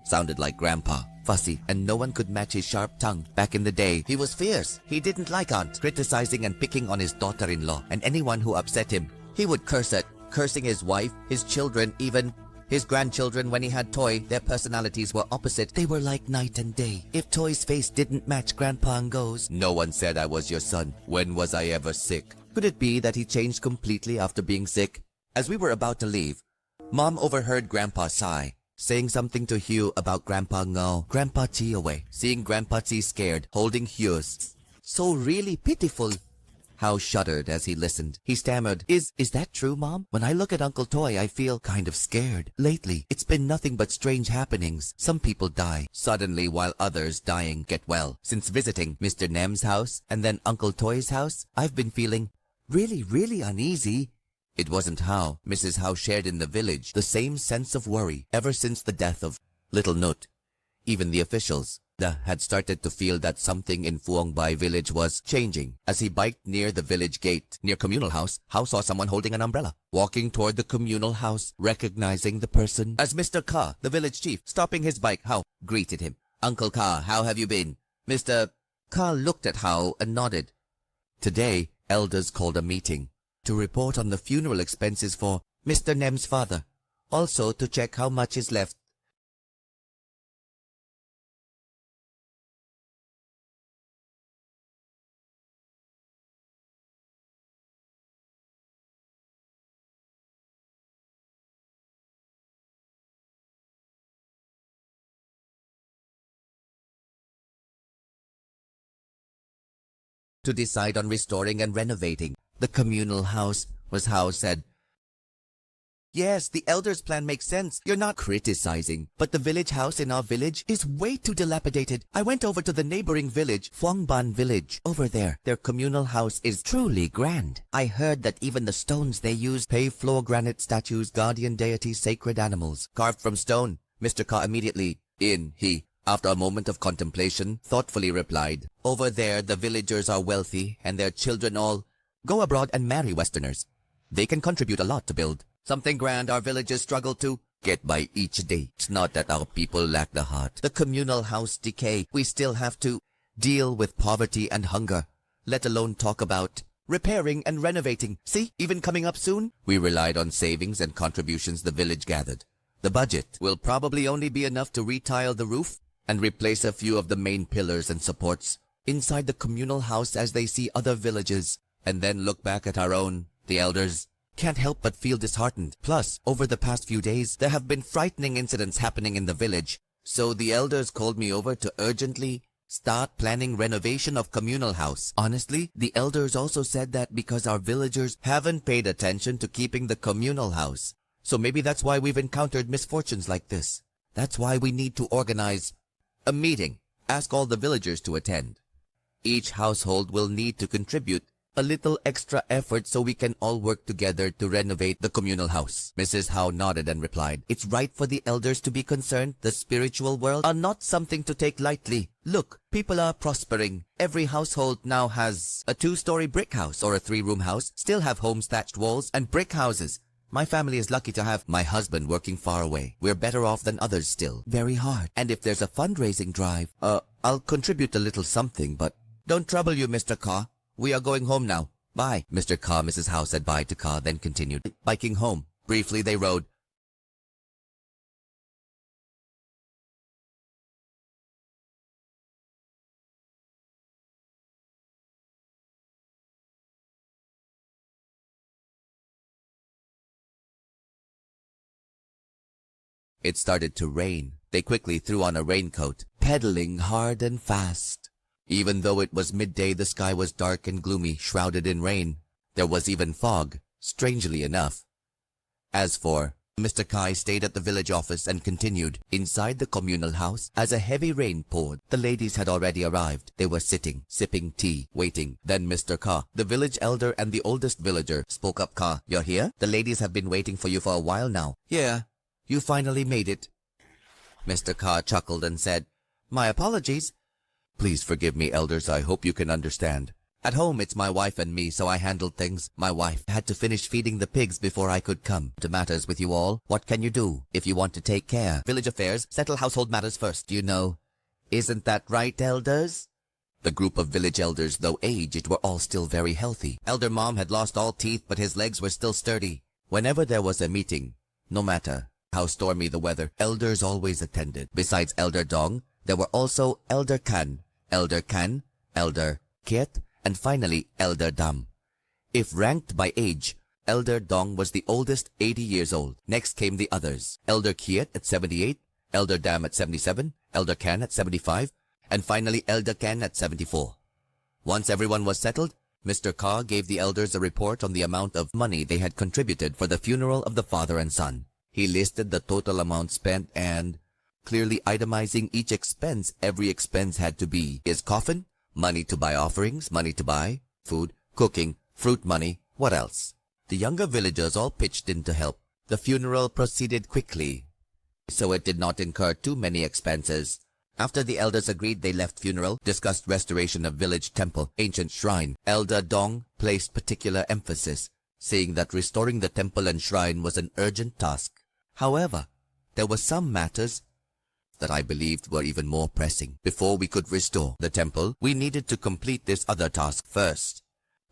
sounded like Grandpa. Fussy, and no one could match his sharp tongue. Back in the day, he was fierce. He didn't like Aunt, criticizing and picking on his daughter-in-law and anyone who upset him. He would curse at, cursing his wife, his children, even his grandchildren. When he had Toy, their personalities were opposite. They were like night and day. If Toy's face didn't match Grandpa Ngo's, no one said I was your son. When was I ever sick? Could it be that he changed completely after being sick?" As we were about to leave, Mom overheard Grandpa sigh, saying something to Hugh about Grandpa Ngo. Grandpa Chi away, seeing Grandpa Chi scared, holding Hugh's. "So really pitiful." Howe shuddered as he listened. He stammered, Is that true, Mom? When I look at Uncle Toy, I feel kind of scared. Lately, it's been nothing but strange happenings. Some people die suddenly while others dying get well. Since visiting Mr. Nem's house and then Uncle Toy's house, I've been feeling really uneasy." It wasn't Howe. Mrs. Howe shared in the village the same sense of worry ever since the death of Little Nut. Even the officials had started to feel that something in Phuong Bai village was changing. As he biked near the village gate, near communal house, Howe saw someone holding an umbrella, walking toward the communal house, recognizing the person as Mr. Ka, the village chief. Stopping his bike, Howe greeted him. "Uncle Ka, how have you been?" Mr. Ka looked at Howe and nodded. Today, elders called a meeting to report on the funeral expenses for Mr. Nem's father. Also to check how much is left. To decide on restoring and renovating the communal house, was Howe said. "Yes, the elders' plan makes sense. You're not criticizing. But the village house in our village is way too dilapidated. I went over to the neighboring village, Phuongban village. Over there, their communal house is truly grand. I heard that even the stones they use, pave floor granite statues, guardian deities, sacred animals, carved from stone." Mr. Ka immediately, after a moment of contemplation, thoughtfully replied, "Over there, the villagers are wealthy, and their children all go abroad and marry Westerners. They can contribute a lot to build Something grand our villagers struggle to get by each day. It's not that our people lack the heart. The communal house decay. We still have to deal with poverty and hunger, let alone talk about repairing and renovating. See, even coming up soon, we relied on savings and contributions the village gathered. The budget will probably only be enough to retile the roof and replace a few of the main pillars and supports inside the communal house as they see other villages, and then look back at our own. The elders can't help but feel disheartened. Plus, over the past few days, there have been frightening incidents happening in the village. So the elders called me over to urgently start planning renovation of communal house. Honestly, the elders also said that because our villagers haven't paid attention to keeping the communal house. So maybe that's why we've encountered misfortunes like this. That's why we need to organize a meeting. Ask all the villagers to attend. Each household will need to contribute a little extra effort so we can all work together to renovate the communal house. Mrs. Howe nodded and replied, it's right for the elders to be concerned. The spiritual world are not something to take lightly. Look, people are prospering. Every household now has a 2-story brick house or a 3-room house, still have homes thatched walls and brick houses. My family is lucky to have my husband working far away. We're better off than others still. Very hard. And if there's a fundraising drive, I'll contribute a little something, but don't trouble you, Mr. Carr. We are going home now. Bye. Mr. Carr, Mrs. Howe said bye to Carr, then continued biking home. Briefly they rode. It started to rain. They quickly threw on a raincoat, pedaling hard and fast. Even though it was midday, the sky was dark and gloomy, shrouded in rain. There was even fog, strangely enough. As for Mr. Kai, stayed at the village office and continued inside the communal house as a heavy rain poured. The ladies had already arrived. They were sitting, sipping tea, waiting. Then Mr. Ka, the village elder and the oldest villager, spoke up. Ka, you're here? The ladies have been waiting for you for a while now. Yeah, you finally made it. Mr. Ka chuckled and said, my apologies. Please forgive me, elders. I hope you can understand. At home, it's my wife and me, so I handled things. My wife had to finish feeding the pigs before I could come to matters with you all. What can you do if you want to take care? Village affairs, settle household matters first, you know. Isn't that right, elders? The group of village elders, though aged, were all still very healthy. Elder Mom had lost all teeth, but his legs were still sturdy. Whenever there was a meeting, no matter how stormy the weather, elders always attended. Besides Elder Dong, there were also Elder Kan, Elder Kiet, and finally Elder Dam. If ranked by age, Elder Dong was the oldest, 80 years old. Next came the others, Elder Kiet at 78, Elder Dam at 77, Elder Kan at 75, and finally Elder Kan at 74. Once everyone was settled, Mr. Ka gave the elders a report on the amount of money they had contributed for the funeral of the father and son. He listed the total amount spent and, clearly itemizing each expense, every expense had to be his coffin, money to buy offerings, money to buy food, cooking, fruit money, what else? The younger villagers all pitched in to help. The funeral proceeded quickly, so it did not incur too many expenses. After the elders agreed, they left funeral, discussed restoration of village temple, ancient shrine. Elder Dong placed particular emphasis, saying that restoring the temple and shrine was an urgent task. However, there were some matters that I believed were even more pressing. Before we could restore the temple, we needed to complete this other task first.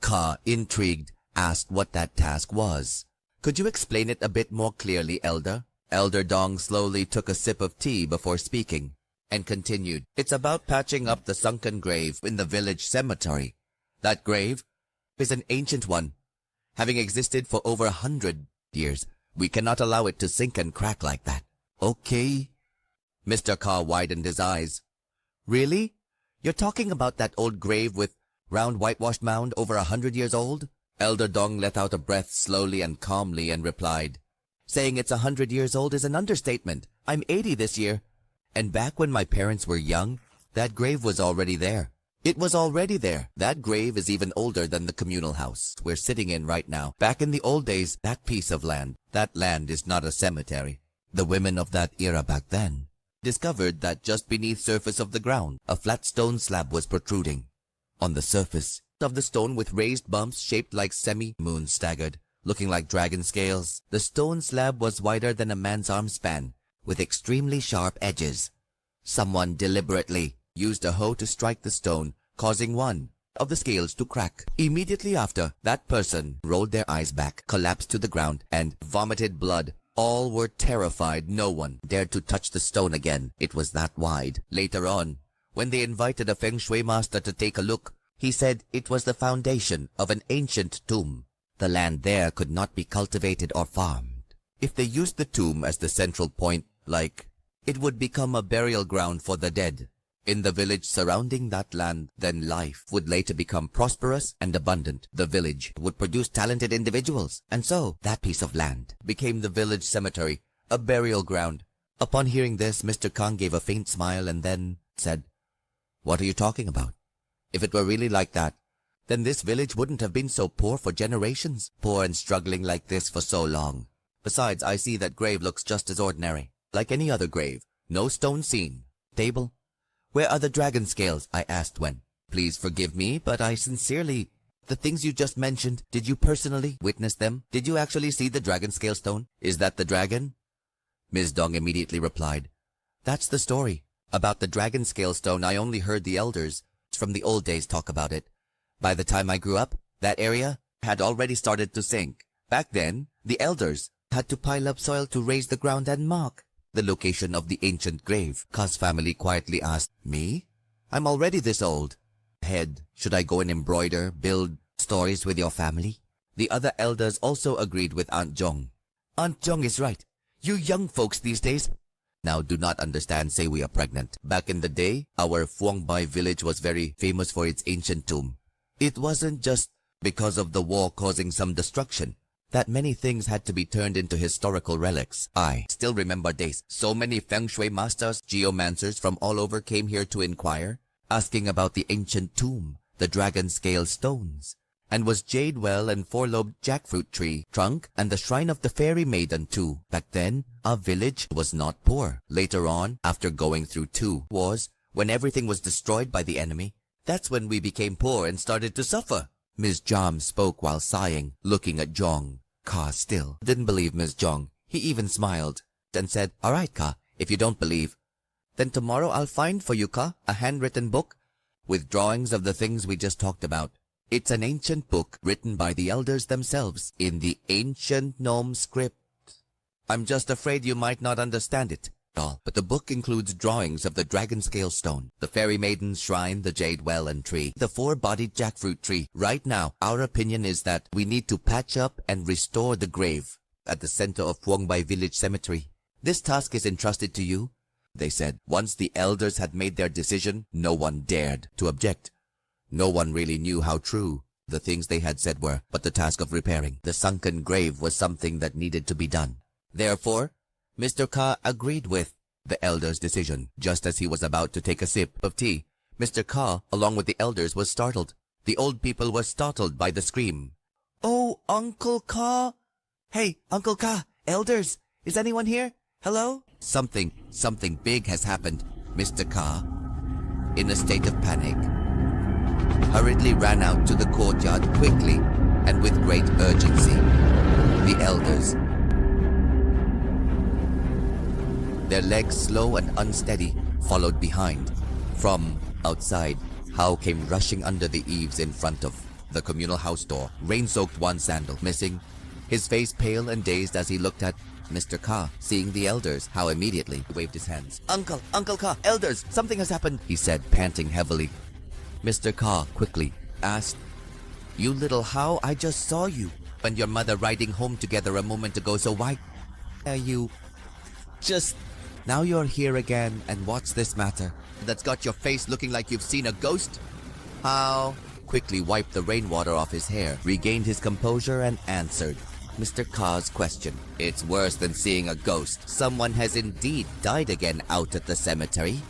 Ka, intrigued, asked what that task was. Could you explain it a bit more clearly, Elder? Elder Dong slowly took a sip of tea before speaking, and continued. It's about patching up the sunken grave in the village cemetery. That grave is an ancient one, having existed for over 100 years. We cannot allow it to sink and crack like that. Okay. Mr. Ka widened his eyes. Really? You're talking about that old grave with round whitewashed mound over 100 years old? Elder Dong let out a breath slowly and calmly and replied, saying it's 100 years old is an understatement. I'm 80 this year. And back when my parents were young, that grave was already there. It was already there. That grave is even older than the communal house we're sitting in right now. Back in the old days, that piece of land, that land is not a cemetery. The women of that era back then discovered that just beneath surface of the ground, a flat stone slab was protruding. On the surface of the stone with raised bumps shaped like semi-moons staggered. looking like dragon scales. The stone slab was wider than a man's arm span, with extremely sharp edges. Someone deliberately used a hoe to strike the stone, causing one of the scales to crack. Immediately after, that person rolled their eyes back, collapsed to the ground, and vomited blood. All were terrified. No one dared to touch the stone again. It was that wide. Later on, when they invited a feng shui master to take a look, he said it was the foundation of an ancient tomb. The land there could not be cultivated or farmed. If they used the tomb as the central point, it would become a burial ground for the dead. In the village surrounding that land, then life would later become prosperous and abundant. The village would produce talented individuals, and so that piece of land became the village cemetery, a burial ground. Upon hearing this, Mr. Kang gave a faint smile and then said, "What are you talking about? If it were really like that, then this village wouldn't have been so poor for generations, poor and struggling like this for so long. Besides, I see that grave looks just as ordinary, like any other grave. No stone seen. Table. Where are the dragon scales?" I asked when. "Please forgive me, but I sincerely... The things you just mentioned, did you personally witness them? Did you actually see the dragon scale stone? Is that the dragon?" Ms. Dong immediately replied, "That's the story. About the dragon scale stone, I only heard the elders from the old days talk about it. By the time I grew up, that area had already started to sink. Back then, the elders had to pile up soil to raise the ground and mark the location of the ancient grave." Ka's family quietly asked, "Me? I'm already this old. Head, should I go and embroider, build stories with your family?" The other elders also agreed with Aunt Jong. "Aunt Jong is right. You young folks these days now do not understand, say we are pregnant. Back in the day, our Phuongbai village was very famous for its ancient tomb. It wasn't just because of the war causing some destruction that many things had to be turned into historical relics. I still remember days. So many feng shui masters, geomancers from all over came here to inquire, asking about the ancient tomb, the dragon scale stones, and was jade well and four-lobed jackfruit tree trunk, and the shrine of the fairy maiden too. Back then, our village was not poor. Later on, after going through 2 wars, when everything was destroyed by the enemy, that's when we became poor and started to suffer." Ms. Jam spoke while sighing, looking at Jong. Ka still didn't believe Ms. Jong. He even smiled and said, "All right, Ka, if you don't believe, then tomorrow I'll find for you, Ka, a handwritten book with drawings of the things we just talked about. It's an ancient book written by the elders themselves in the ancient gnome script. I'm just afraid you might not understand it all, but the book includes drawings of the dragon scale stone, the fairy maiden's shrine, the jade well and tree, the 4-bodied jackfruit tree. Right now, our opinion is that we need to patch up and restore the grave at the center of Phuongbai village cemetery. This task is entrusted to you," they said. Once the elders had made their decision, no one dared to object. No one really knew how true the things they had said were, but the task of repairing the sunken grave was something that needed to be done. Therefore, Mr. Ka agreed with the elders' decision. Just as he was about to take a sip of tea, Mr. Ka, along with the elders, was startled. The old people were startled by the scream. "Oh, Uncle Ka! Hey, Uncle Ka! Elders! Is anyone here? Hello?" Something big has happened. Mr. Ka, in a state of panic, hurriedly ran out to the courtyard quickly and with great urgency. The elders, their legs slow and unsteady, followed behind. From outside, Hao came rushing under the eaves in front of the communal house door, rain-soaked one sandal missing, his face pale and dazed as he looked at Mr. Ka. Seeing the elders, Hao immediately waved his hands. Uncle Ka, elders, something has happened," he said, panting heavily. Mr. Ka quickly asked, "You little Hao, I just saw you and your mother riding home together a moment ago, so why are you just... Now you're here again, and what's this matter that's got your face looking like you've seen a ghost?" Hao quickly wiped the rainwater off his hair, regained his composure, and answered Mr. Ka's question. "It's worse than seeing a ghost. Someone has indeed died again out at the cemetery."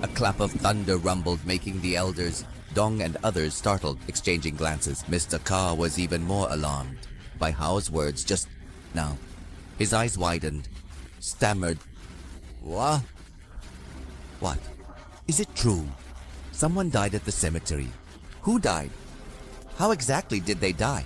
A clap of thunder rumbled, making the elders, Dong and others startled, exchanging glances. Mr. Ka was even more alarmed by Hao's words just now. His eyes widened, stammered, "What? What? Is it true? Someone died at the cemetery. Who died? How exactly did they die?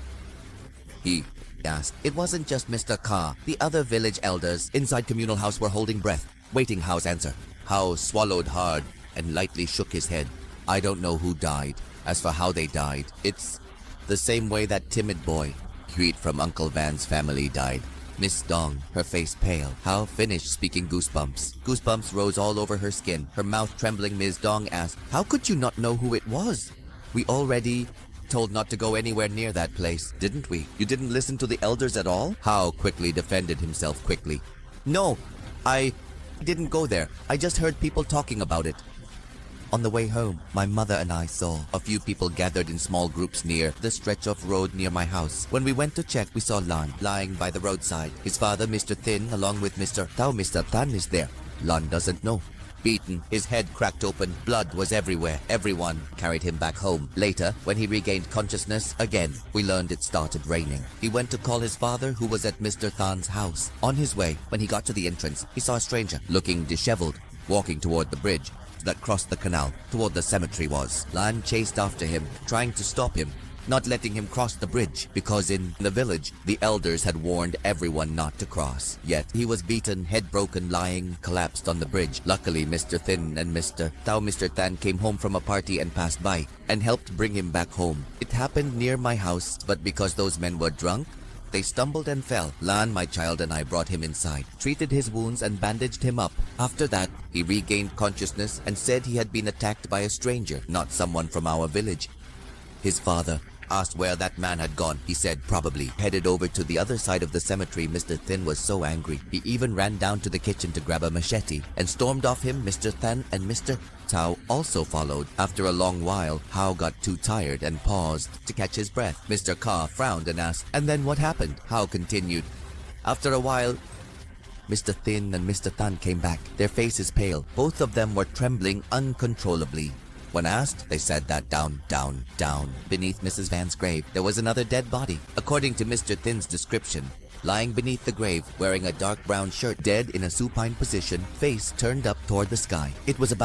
He asked. It wasn't just Mr. Ka. The other village elders inside communal house were holding breath, waiting Hao's answer. Hao swallowed hard and lightly shook his head. I don't know who died. As for how they died, it's the same way that timid boy, Huit from Uncle Van's family, died. Miss Dong, her face pale. Hao finished speaking goosebumps. Goosebumps rose all over her skin. Her mouth trembling, Ms. Dong asked, how could you not know who it was? We already told not to go anywhere near that place, didn't we? You didn't listen to the elders at all? Hao quickly defended himself quickly. No, I didn't go there. I just heard people talking about it. On the way home, my mother and I saw a few people gathered in small groups near the stretch of road near my house. When we went to check, we saw Lan lying by the roadside. His father, Mr. Thin, along with Mr. Tao, Mr. Tan is there. Lan doesn't know. Beaten, his head cracked open, blood was everywhere. Everyone carried him back home. Later, when he regained consciousness again, we learned it started raining. He went to call his father, who was at Mr. Than's house. On his way, when he got to the entrance, he saw a stranger, looking disheveled, walking toward the bridge that crossed the canal, toward the cemetery was. Lan chased after him, trying to stop him, not letting him cross the bridge, because in the village, the elders had warned everyone not to cross. Yet, he was beaten, head broken, lying, collapsed on the bridge. Luckily, Mr. Thin and Mr. Tan came home from a party and passed by, and helped bring him back home. It happened near my house, but because those men were drunk, they stumbled and fell. Lan, my child, and I brought him inside, treated his wounds and bandaged him up. After that, he regained consciousness and said he had been attacked by a stranger, not someone from our village. His father asked where that man had gone. He said probably headed over to the other side of the cemetery. Mr. Thin was so angry, he even ran down to the kitchen to grab a machete and stormed off him. Mr. Than and Mr. Tao also followed. After a long while, Hao got too tired and paused to catch his breath. Mr. Ka frowned and asked, and then what happened? Hao continued. After a while, Mr. Thin and Mr. Tan came back, their faces pale. Both of them were trembling uncontrollably. When asked, they said that down beneath Mrs. Van's grave, there was another dead body. According to Mr. Thin's description, lying beneath the grave, wearing a dark brown shirt, dead in a supine position, face turned up toward the sky. It was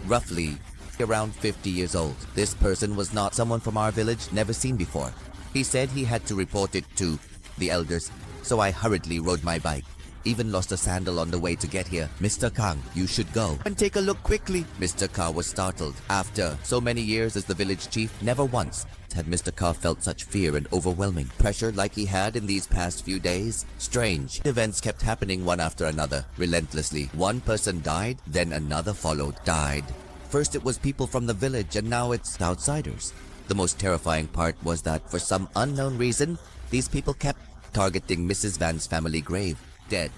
roughly around 50 years old. This person was not someone from our village, never seen before. He said he had to report it to the elders, so I hurriedly rode my bike. Even lost a sandal on the way to get here. Mr. Kang, you should go and take a look quickly. Mr. Ka was startled. After so many years as the village chief, never once had Mr. Ka felt such fear and overwhelming pressure like he had in these past few days. Strange events kept happening one after another, relentlessly. One person died, then another followed, died. First it was people from the village, and now it's outsiders. The most terrifying part was that for some unknown reason, these people kept targeting Mrs. Van's family grave. Dead.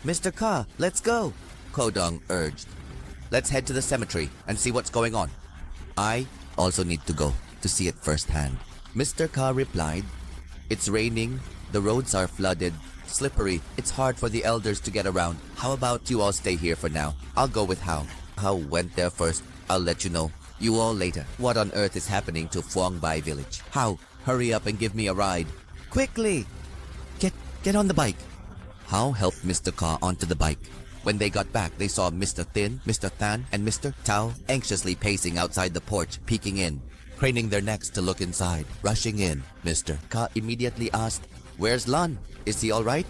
Mr. Ka, let's go, Kodong urged. Let's head to the cemetery and see what's going on. I also need to go to see it firsthand. Mr. Ka replied, it's raining, the roads are flooded, slippery, it's hard for the elders to get around. How about you all stay here for now? I'll go with Hao. Hao went there first. I'll let you know. You all later. What on earth is happening to Phuong Bai village? Hao, hurry up and give me a ride. Quickly! Get on the bike. Hao helped Mr. Ka onto the bike. When they got back, they saw Mr. Thin, Mr. Tan, and Mr. Tao anxiously pacing outside the porch, peeking in, craning their necks to look inside. Rushing in, Mr. Ka immediately asked, where's Lan? Is he alright?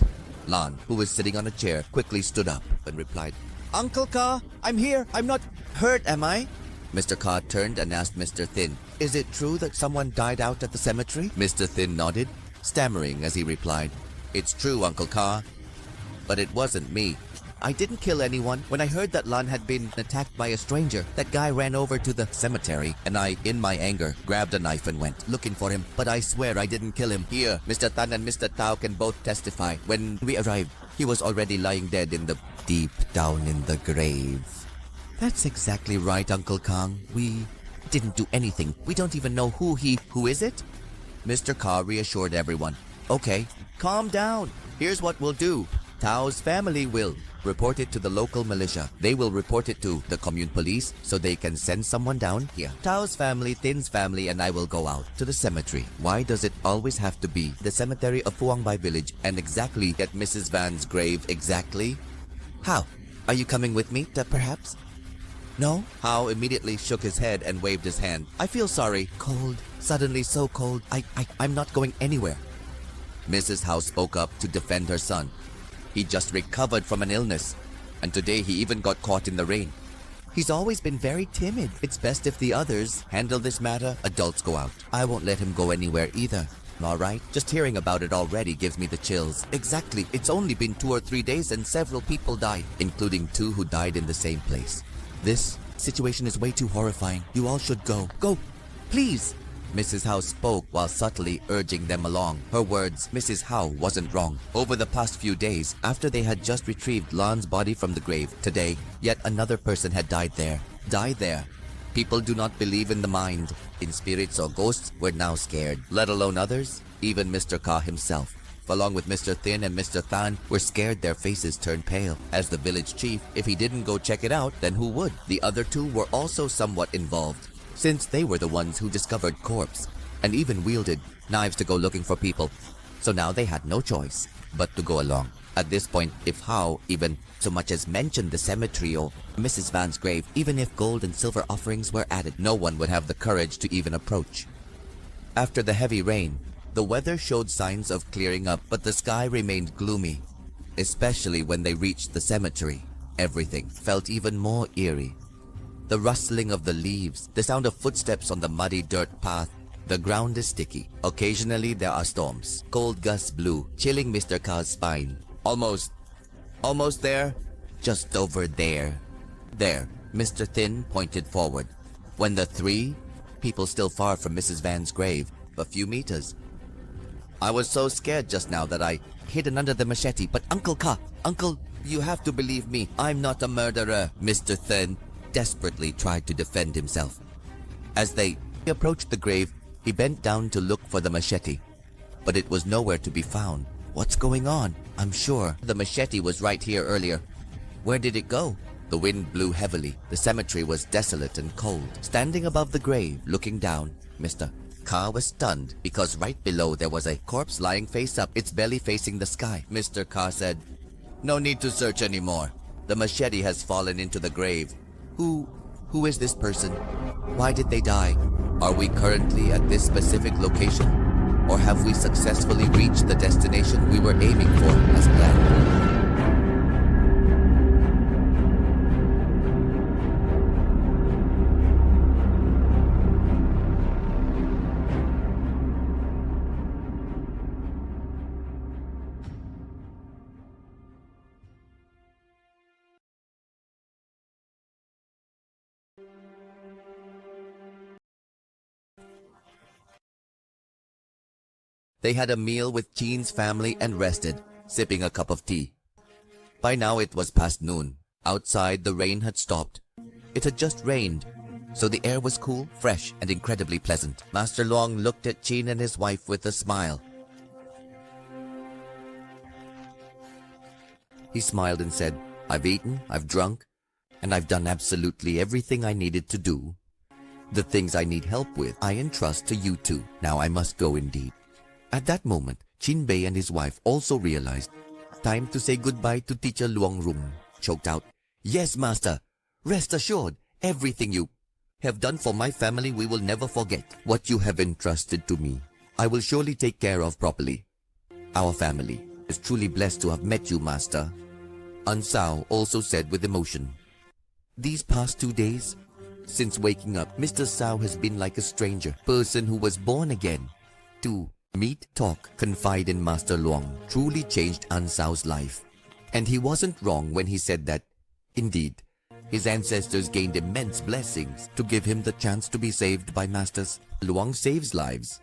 Lan, who was sitting on a chair, quickly stood up and replied, Uncle Ka, I'm here. I'm not hurt, am I? Mr. Ka turned and asked Mr. Thin, is it true that someone died out at the cemetery? Mr. Thin nodded, stammering as he replied, it's true, Uncle Ka. But it wasn't me. I didn't kill anyone. When I heard that Lan had been attacked by a stranger, that guy ran over to the cemetery, and I, in my anger, grabbed a knife and went looking for him. But I swear I didn't kill him. Here, Mr. Tan and Mr. Tao can both testify. When we arrived, he was already lying dead in the deep down in the grave. That's exactly right, Uncle Kang. We didn't do anything. We don't even know who is it? Mr. Ka reassured everyone. Okay, calm down. Here's what we'll do. Tao's family will report it to the local militia. They will report it to the commune police so they can send someone down here. Tao's family, Thin's family, and I will go out to the cemetery. Why does it always have to be the cemetery of Phuong Bai village and exactly at Mrs. Van's grave exactly? How? Are you coming with me, perhaps? No? Hao immediately shook his head and waved his hand. I feel sorry. Cold. Suddenly so cold. I'm not going anywhere. Mrs. Hao spoke up to defend her son. He just recovered from an illness, and today he even got caught in the rain. He's always been very timid. It's best if the others handle this matter. Adults go out. I won't let him go anywhere either. Alright? Just hearing about it already gives me the chills. Exactly. It's only been 2 or 3 days and several people died, including 2 who died in the same place. This situation is way too horrifying. You all should go. Go! Please! Mrs. Howe spoke while subtly urging them along. Her words, Mrs. Howe wasn't wrong. Over the past few days, after they had just retrieved Lon's body from the grave, today, yet another person had died there. Died there. People do not believe in the mind. In spirits or ghosts, we're now scared. Let alone others, even Mr. Ka himself. Along with Mr. Thin and Mr. Than, were scared their faces turned pale. As the village chief, if he didn't go check it out, then who would? The other 2 were also somewhat involved, since they were the ones who discovered corpse, and even wielded knives to go looking for people. So now they had no choice but to go along. At this point, if Howe even so much as mentioned the cemetery or Mrs. Van's grave, even if gold and silver offerings were added, no one would have the courage to even approach. After the heavy rain, the weather showed signs of clearing up, but the sky remained gloomy, especially when they reached the cemetery. Everything felt even more eerie. The rustling of the leaves, the sound of footsteps on the muddy dirt path. The ground is sticky. Occasionally there are storms. Cold gusts blew, chilling Mr. Ka's spine. Almost there. Just over there. There, Mr. Thin pointed forward. When the 3 people still far from Mrs. Van's grave, a few meters. I was so scared just now that I hidden under the machete. But Uncle Ka, Uncle, you have to believe me. I'm not a murderer. Mr. Thin desperately tried to defend himself. As they approached the grave, he bent down to look for the machete, but it was nowhere to be found. What's going on? I'm sure the machete was right here earlier. Where did it go? The wind blew heavily. The cemetery was desolate and cold. Standing above the grave, looking down, Mr. Ka was stunned because right below there was a corpse lying face up, its belly facing the sky. Mr. Ka said, "No need to search anymore. The machete has fallen into the grave. Who is this person? Why did they die? Are we currently at this specific location? Or have we successfully reached the destination we were aiming for as planned?" They had a meal with Jean's family and rested, sipping a cup of tea. By now it was past noon. Outside the rain had stopped. It had just rained, so the air was cool, fresh, and incredibly pleasant. Master Luong looked at Jean and his wife with a smile. He smiled and said, "I've eaten, I've drunk, and I've done absolutely everything I needed to do. The things I need help with, I entrust to you two. Now I must go indeed." At that moment, Chin Bei and his wife also realized. Time to say goodbye to Teacher Luong Rum. Choked out, "Yes, Master. Rest assured, everything you have done for my family we will never forget. What you have entrusted to me, I will surely take care of properly. Our family is truly blessed to have met you, Master." An Sao also said with emotion. These past 2 days, since waking up, Mr. Sao has been like a stranger, person who was born again. To meet, talk, confide in Master Luong truly changed An Sao's life. And he wasn't wrong when he said that, indeed, his ancestors gained immense blessings to give him the chance to be saved by Masters. Luong saves lives.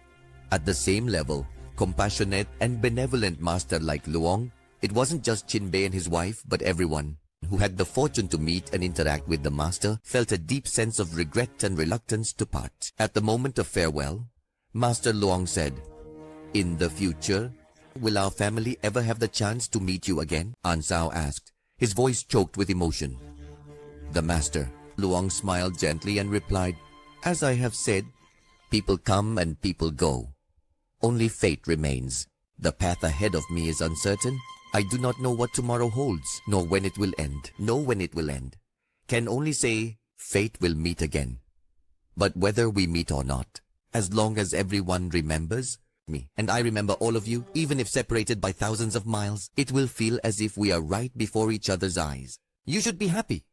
At the same level, compassionate and benevolent master like Luong, it wasn't just Chin Bei and his wife, but everyone who had the fortune to meet and interact with the master felt a deep sense of regret and reluctance to part. At the moment of farewell, Master Luong said, "In the future, will our family ever have the chance to meet you again?" An Sao asked, his voice choked with emotion. The master, Luong, smiled gently and replied, "As I have said, people come and people go. Only fate remains. The path ahead of me is uncertain. I do not know what tomorrow holds, nor when it will end. Can only say, fate will meet again. But whether we meet or not, as long as everyone remembers me, and I remember all of you, even if separated by thousands of miles, it will feel as if we are right before each other's eyes. You should be happy.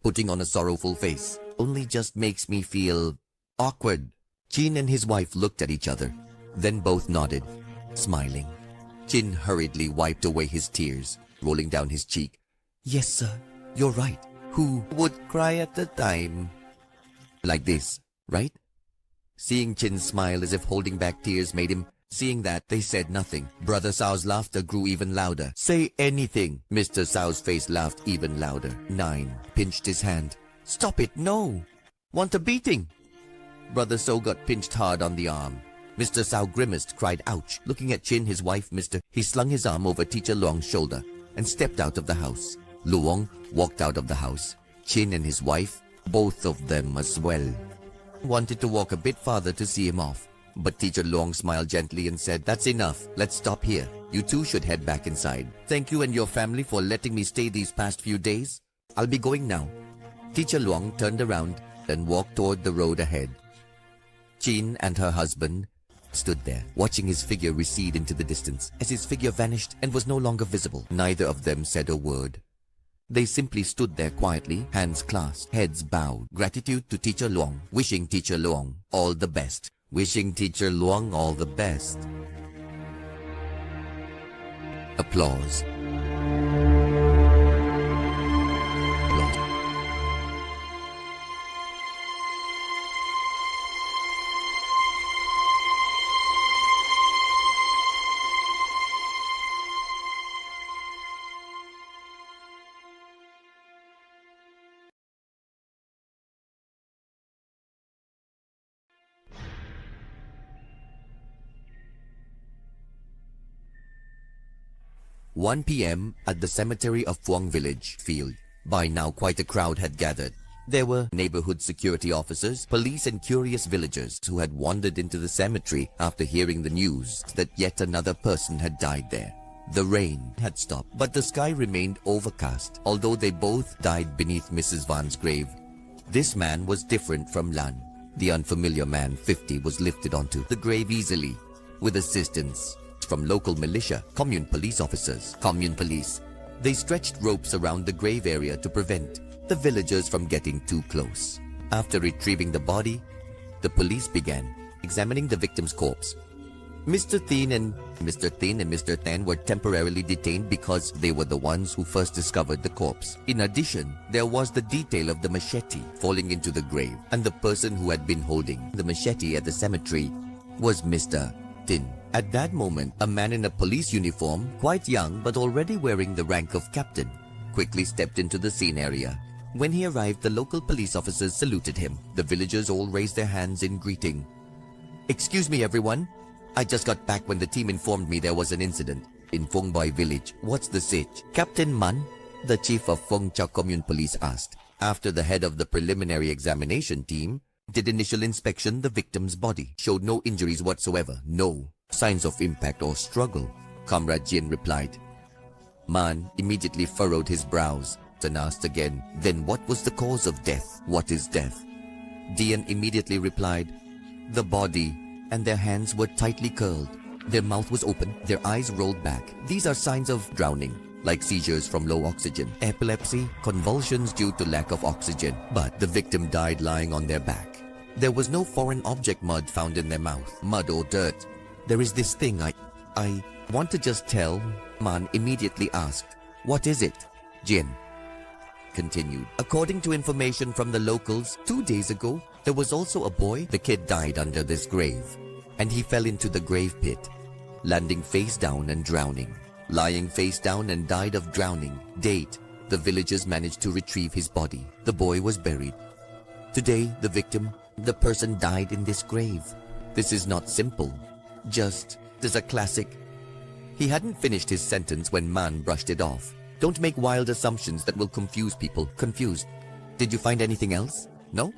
Putting on a sorrowful face only just makes me feel awkward. Chin and his wife looked at each other, then both nodded, smiling. Chin hurriedly wiped away his tears, rolling down his cheek. Yes, sir, you're right. Who would cry at the time? Like this, right? Seeing Chin smile as if holding back tears made him. Seeing that, they said nothing. Brother Sao's laughter grew even louder. Say anything. Mr. Sao's face laughed even louder. 9 pinched his hand. Stop it, no. Want a beating? Brother So got pinched hard on the arm. Mr. Sao grimaced, cried ouch. Looking at Chin, his wife, he slung his arm over Teacher Luong's shoulder and stepped out of the house. Luong walked out of the house. Chin and his wife, both of them as well, wanted to walk a bit farther to see him off. But Teacher Luong smiled gently and said, That's enough. Let's stop here. You two should head back inside. Thank you and your family for letting me stay these past few days. I'll be going now. Teacher Luong turned around and walked toward the road ahead. Chin and her husband stood there, watching his figure recede into the distance. As his figure vanished and was no longer visible, neither of them said a word. They simply stood there quietly, hands clasped, heads bowed. Gratitude to Teacher Luong, wishing Teacher Luong all the best. Wishing Teacher Luong all the best. Applause. Applause. 1 p.m. at the cemetery of Phuong Village field. By now quite a crowd had gathered. There were neighborhood security officers, police and curious villagers who had wandered into the cemetery after hearing the news that yet another person had died there. The rain had stopped, but the sky remained overcast, although they both died beneath Mrs. Van's grave. This man was different from Lan. The unfamiliar man, 50, was lifted onto the grave easily, with assistance from local militia, commune police officers, commune police. They stretched ropes around the grave area to prevent the villagers from getting too close. After retrieving the body, the police began examining the victim's corpse. Mr. Tin and Mr. Tan were temporarily detained because they were the ones who first discovered the corpse. In addition, there was the detail of the machete falling into the grave, and the person who had been holding the machete at the cemetery was Mr. Tin. At that moment, a man in a police uniform, quite young but already wearing the rank of captain, quickly stepped into the scene area. When he arrived, the local police officers saluted him. The villagers all raised their hands in greeting. Excuse me, everyone. I just got back when the team informed me there was an incident in Phuong Boy village. What's the sitch? Captain Man, the chief of Phuong Chau Commune Police, asked. After the head of the preliminary examination team did initial inspection, the victim's body showed no injuries whatsoever, no signs of impact or struggle. Comrade Jin replied. Man immediately furrowed his brows and asked again, then what was the cause of death? What is death? Dian immediately replied, the body and their hands were tightly curled. Their mouth was open, their eyes rolled back. These are signs of drowning, like seizures from low oxygen, epilepsy, convulsions due to lack of oxygen. But the victim died lying on their back. There was no foreign object mud found in their mouth, mud or dirt. There is this thing I want to just tell. Man immediately asked, what is it? Jin continued. According to information from the locals, 2 days ago, there was also a boy. The kid died under this grave, and he fell into the grave pit, landing face down and drowning. Lying face down and died of drowning. Date, the villagers managed to retrieve his body. The boy was buried. Today, the victim, the person died in this grave. This is not simple. Just as a classic. He hadn't finished his sentence when Man brushed it off. Don't make wild assumptions that will confuse people. Confused. Did you find anything else? No?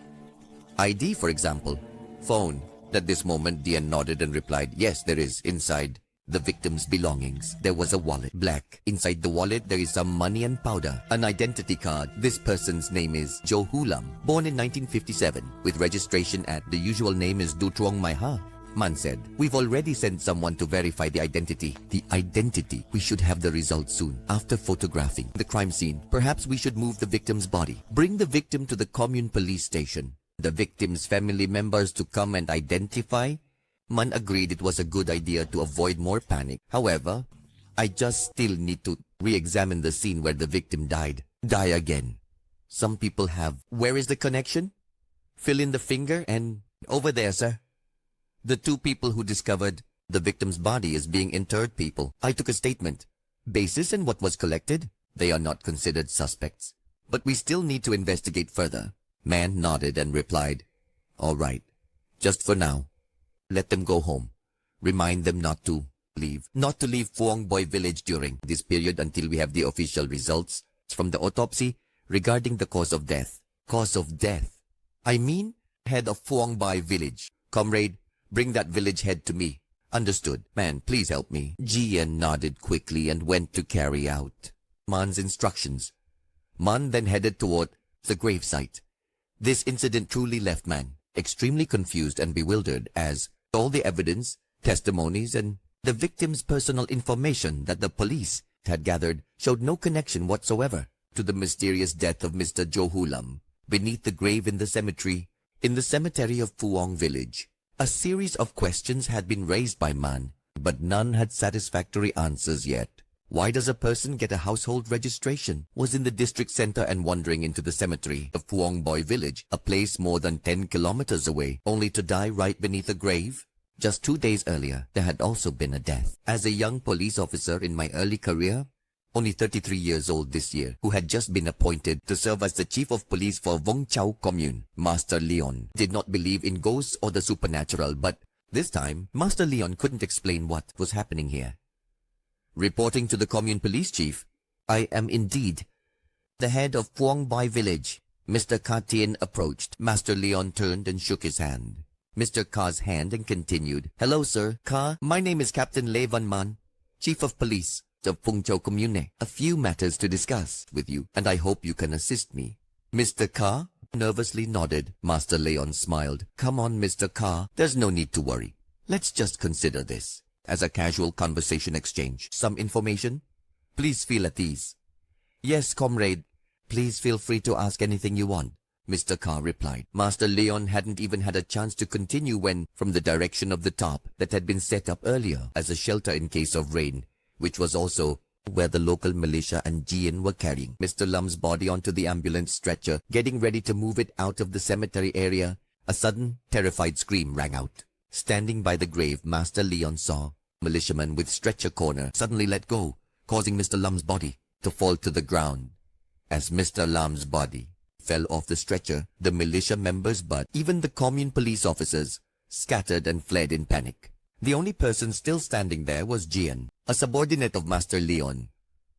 ID, for example. Phone. At this moment, Dian nodded and replied, yes, there is, inside the victim's belongings. There was a wallet, black. Inside the wallet, there is some money and powder. An identity card. This person's name is Jo Hulam, born in 1957, with registration at the usual name is Dutrong Maiha. Man said, we've already sent someone to verify the identity. The identity. We should have the results soon. After photographing the crime scene, perhaps we should move the victim's body. Bring the victim to the commune police station. The victim's family members to come and identify. Man agreed it was a good idea to avoid more panic. However, I just still need to re-examine the scene where the victim died. Die again. Some people have. Where is the connection? Fill in the finger and over there, sir. The two people who discovered the victim's body is being interred people. I took a statement. Basis in what was collected, they are not considered suspects. But we still need to investigate further. Man nodded and replied, all right. Just for now. Let them go home. Remind them not to leave Phuong Boy village during this period until we have the official results from the autopsy regarding the cause of death. Cause of death? I mean, head of Phuong Boy village. Comrade, bring that village head to me. Understood. Man, please help me. Jian nodded quickly and went to carry out Man's instructions. Man then headed toward the gravesite. This incident truly left Man extremely confused and bewildered, as all the evidence, testimonies, and the victim's personal information that the police had gathered showed no connection whatsoever to the mysterious death of Mr. Jo Hulam beneath the grave in the cemetery of Phuong village. A series of questions had been raised by Man, but none had satisfactory answers yet. Why does a person get a household registration? Was in the district center and wandering into the cemetery of Phuong Boy village, a place more than 10 kilometers away, only to die right beneath a grave? Just 2 days earlier, there had also been a death. As a young police officer in my early career, only 33 years old this year, who had just been appointed to serve as the chief of police for Vong Chau commune, Master Leon did not believe in ghosts or the supernatural, but this time, Master Leon couldn't explain what was happening here. Reporting to the commune police chief, I am indeed the head of Phuong Boy village. Mr. Ka Tien approached. Master Leon turned and shook his hand. Mr. Ka's hand and continued, hello, sir. Ka, my name is Captain Le Van Man, chief of police of Phung Chau Commune. A few matters to discuss with you, and I hope you can assist me. Mr. Ka nervously nodded. Master Leon smiled. Come on, Mr. Ka. There's no need to worry. Let's just consider this as a casual conversation exchange. Some information? Please feel at ease. Yes, comrade. Please feel free to ask anything you want, Mr. Ka replied. Master Leon hadn't even had a chance to continue when, from the direction of the top that had been set up earlier as a shelter in case of rain, which was also where the local militia and Jian were carrying Mr. Lum's body onto the ambulance stretcher, getting ready to move it out of the cemetery area, a sudden, terrified scream rang out. Standing by the grave, Master Leon saw a militiaman with stretcher corner suddenly let go, causing Mr. Lum's body to fall to the ground. As Mr. Lum's body fell off the stretcher, the militia members, but even the commune police officers, scattered and fled in panic. The only person still standing there was Jian, a subordinate of Master Leon.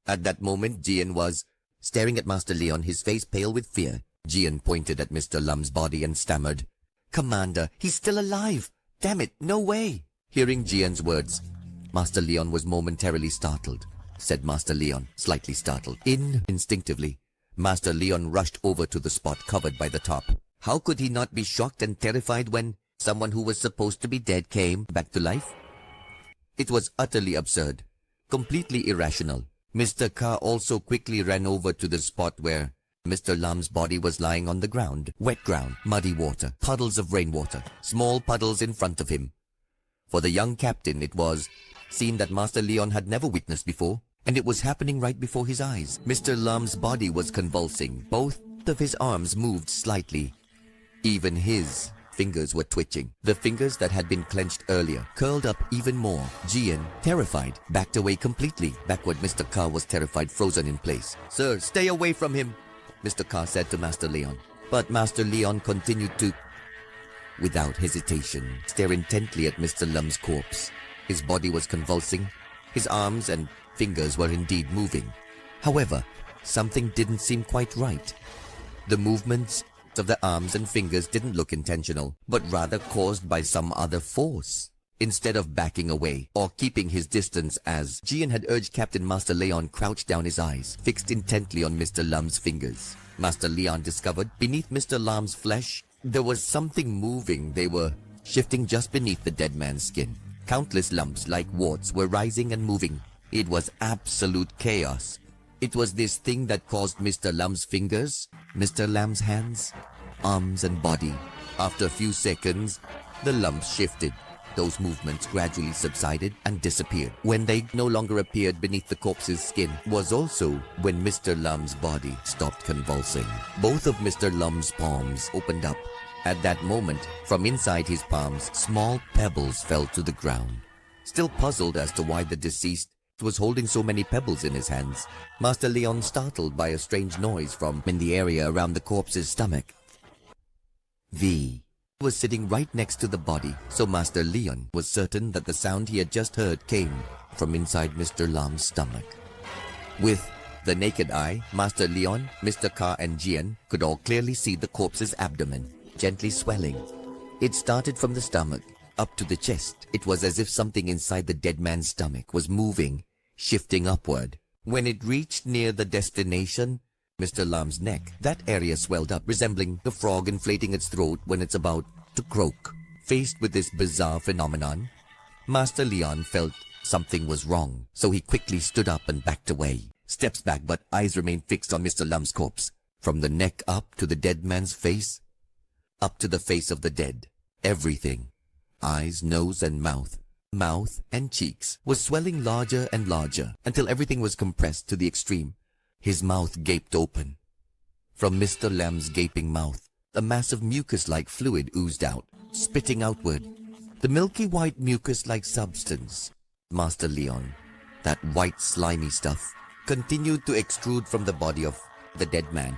At that moment, Jian was staring at Master Leon, his face pale with fear. Jian pointed at Mr. Lum's body and stammered, Commander, he's still alive! Damn it, no way! Hearing Jian's words, Master Leon was momentarily startled, said Master Leon, slightly startled. Instinctively, Master Leon rushed over to the spot covered by the top. How could he not be shocked and terrified when someone who was supposed to be dead came back to life? It was utterly absurd, completely irrational. Mr. Ka also quickly ran over to the spot where Mr. Lum's body was lying on the ground. Wet ground, muddy water, puddles of rainwater, small puddles in front of him. For the young captain, it was seen that Master Leon had never witnessed before, and it was happening right before his eyes. Mr. Lum's body was convulsing. Both of his arms moved slightly. Even his fingers were twitching. The fingers that had been clenched earlier curled up even more. Jian, terrified, backed away completely. Backward, Mr. Ka was terrified, frozen in place. Sir, stay away from him, Mr. Ka said to Master Leon. But Master Leon continued to, without hesitation, stare intently at Mr. Lum's corpse. His body was convulsing. His arms and fingers were indeed moving. However, something didn't seem quite right. The movements of the arms and fingers didn't look intentional, but rather caused by some other force. instead of backing away or keeping his distance as Gian had urged Captain Master Leon crouched down, his eyes fixed intently on Mr. Lum's fingers. Master Leon discovered beneath Mr. Lum's flesh there was something moving. They were shifting just beneath the dead man's skin. Countless lumps like warts were rising and moving. It was absolute chaos. It was this thing that caused Mr. Lum's fingers, Mr. Lamb's hands, arms and body. After a few seconds, the lumps shifted. Those movements gradually subsided and disappeared. When they no longer appeared beneath the corpse's skin was also when Mr. Lum's body stopped convulsing. Both of Mr. Lum's palms opened up. At that moment, from inside his palms, small pebbles fell to the ground. Still puzzled as to why the deceased was holding so many pebbles in his hands, Master Leon startled by a strange noise from in the area around the corpse's stomach. V was sitting right next to the body, so Master Leon was certain that the sound he had just heard came from inside Mr. Lam's stomach. With the naked eye, Master Leon, Mr. Ka and Jian could all clearly see the corpse's abdomen gently swelling. It started from the stomach up to the chest. It was as if something inside the dead man's stomach was moving, shifting upward. When it reached near the destination, Mr. Lam's neck, that area swelled up, resembling the frog inflating its throat when it's about to croak. Faced with this bizarre phenomenon, Master Leon felt something was wrong, so he quickly stood up and backed away. Steps back, but eyes remained fixed on Mr. Lum's corpse. From the neck up to the dead man's face, up to the face of the dead. Everything, eyes, nose and mouth and cheeks, was swelling larger and larger until everything was compressed to the extreme. His mouth gaped open. From Mr. Lamb's gaping mouth, a mass of mucus-like fluid oozed out, spitting outward. The milky white mucus-like substance, Master Leon, that white slimy stuff, continued to extrude from the body of the dead man,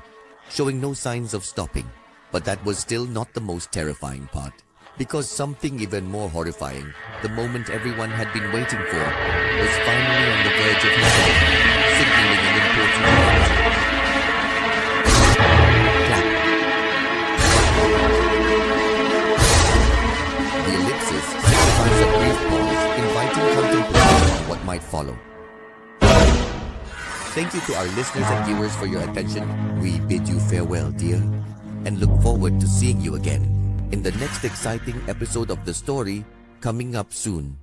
showing no signs of stopping. But that was still not the most terrifying part, because something even more horrifying, the moment everyone had been waiting for, was finally on the verge of happening, signaling an important moment. Clap. The ellipsis signifies a brief pause, inviting contemplation on what might follow. Thank you to our listeners and viewers for your attention. We bid you farewell, dear, and look forward to seeing you again in the next exciting episode of the story coming up soon.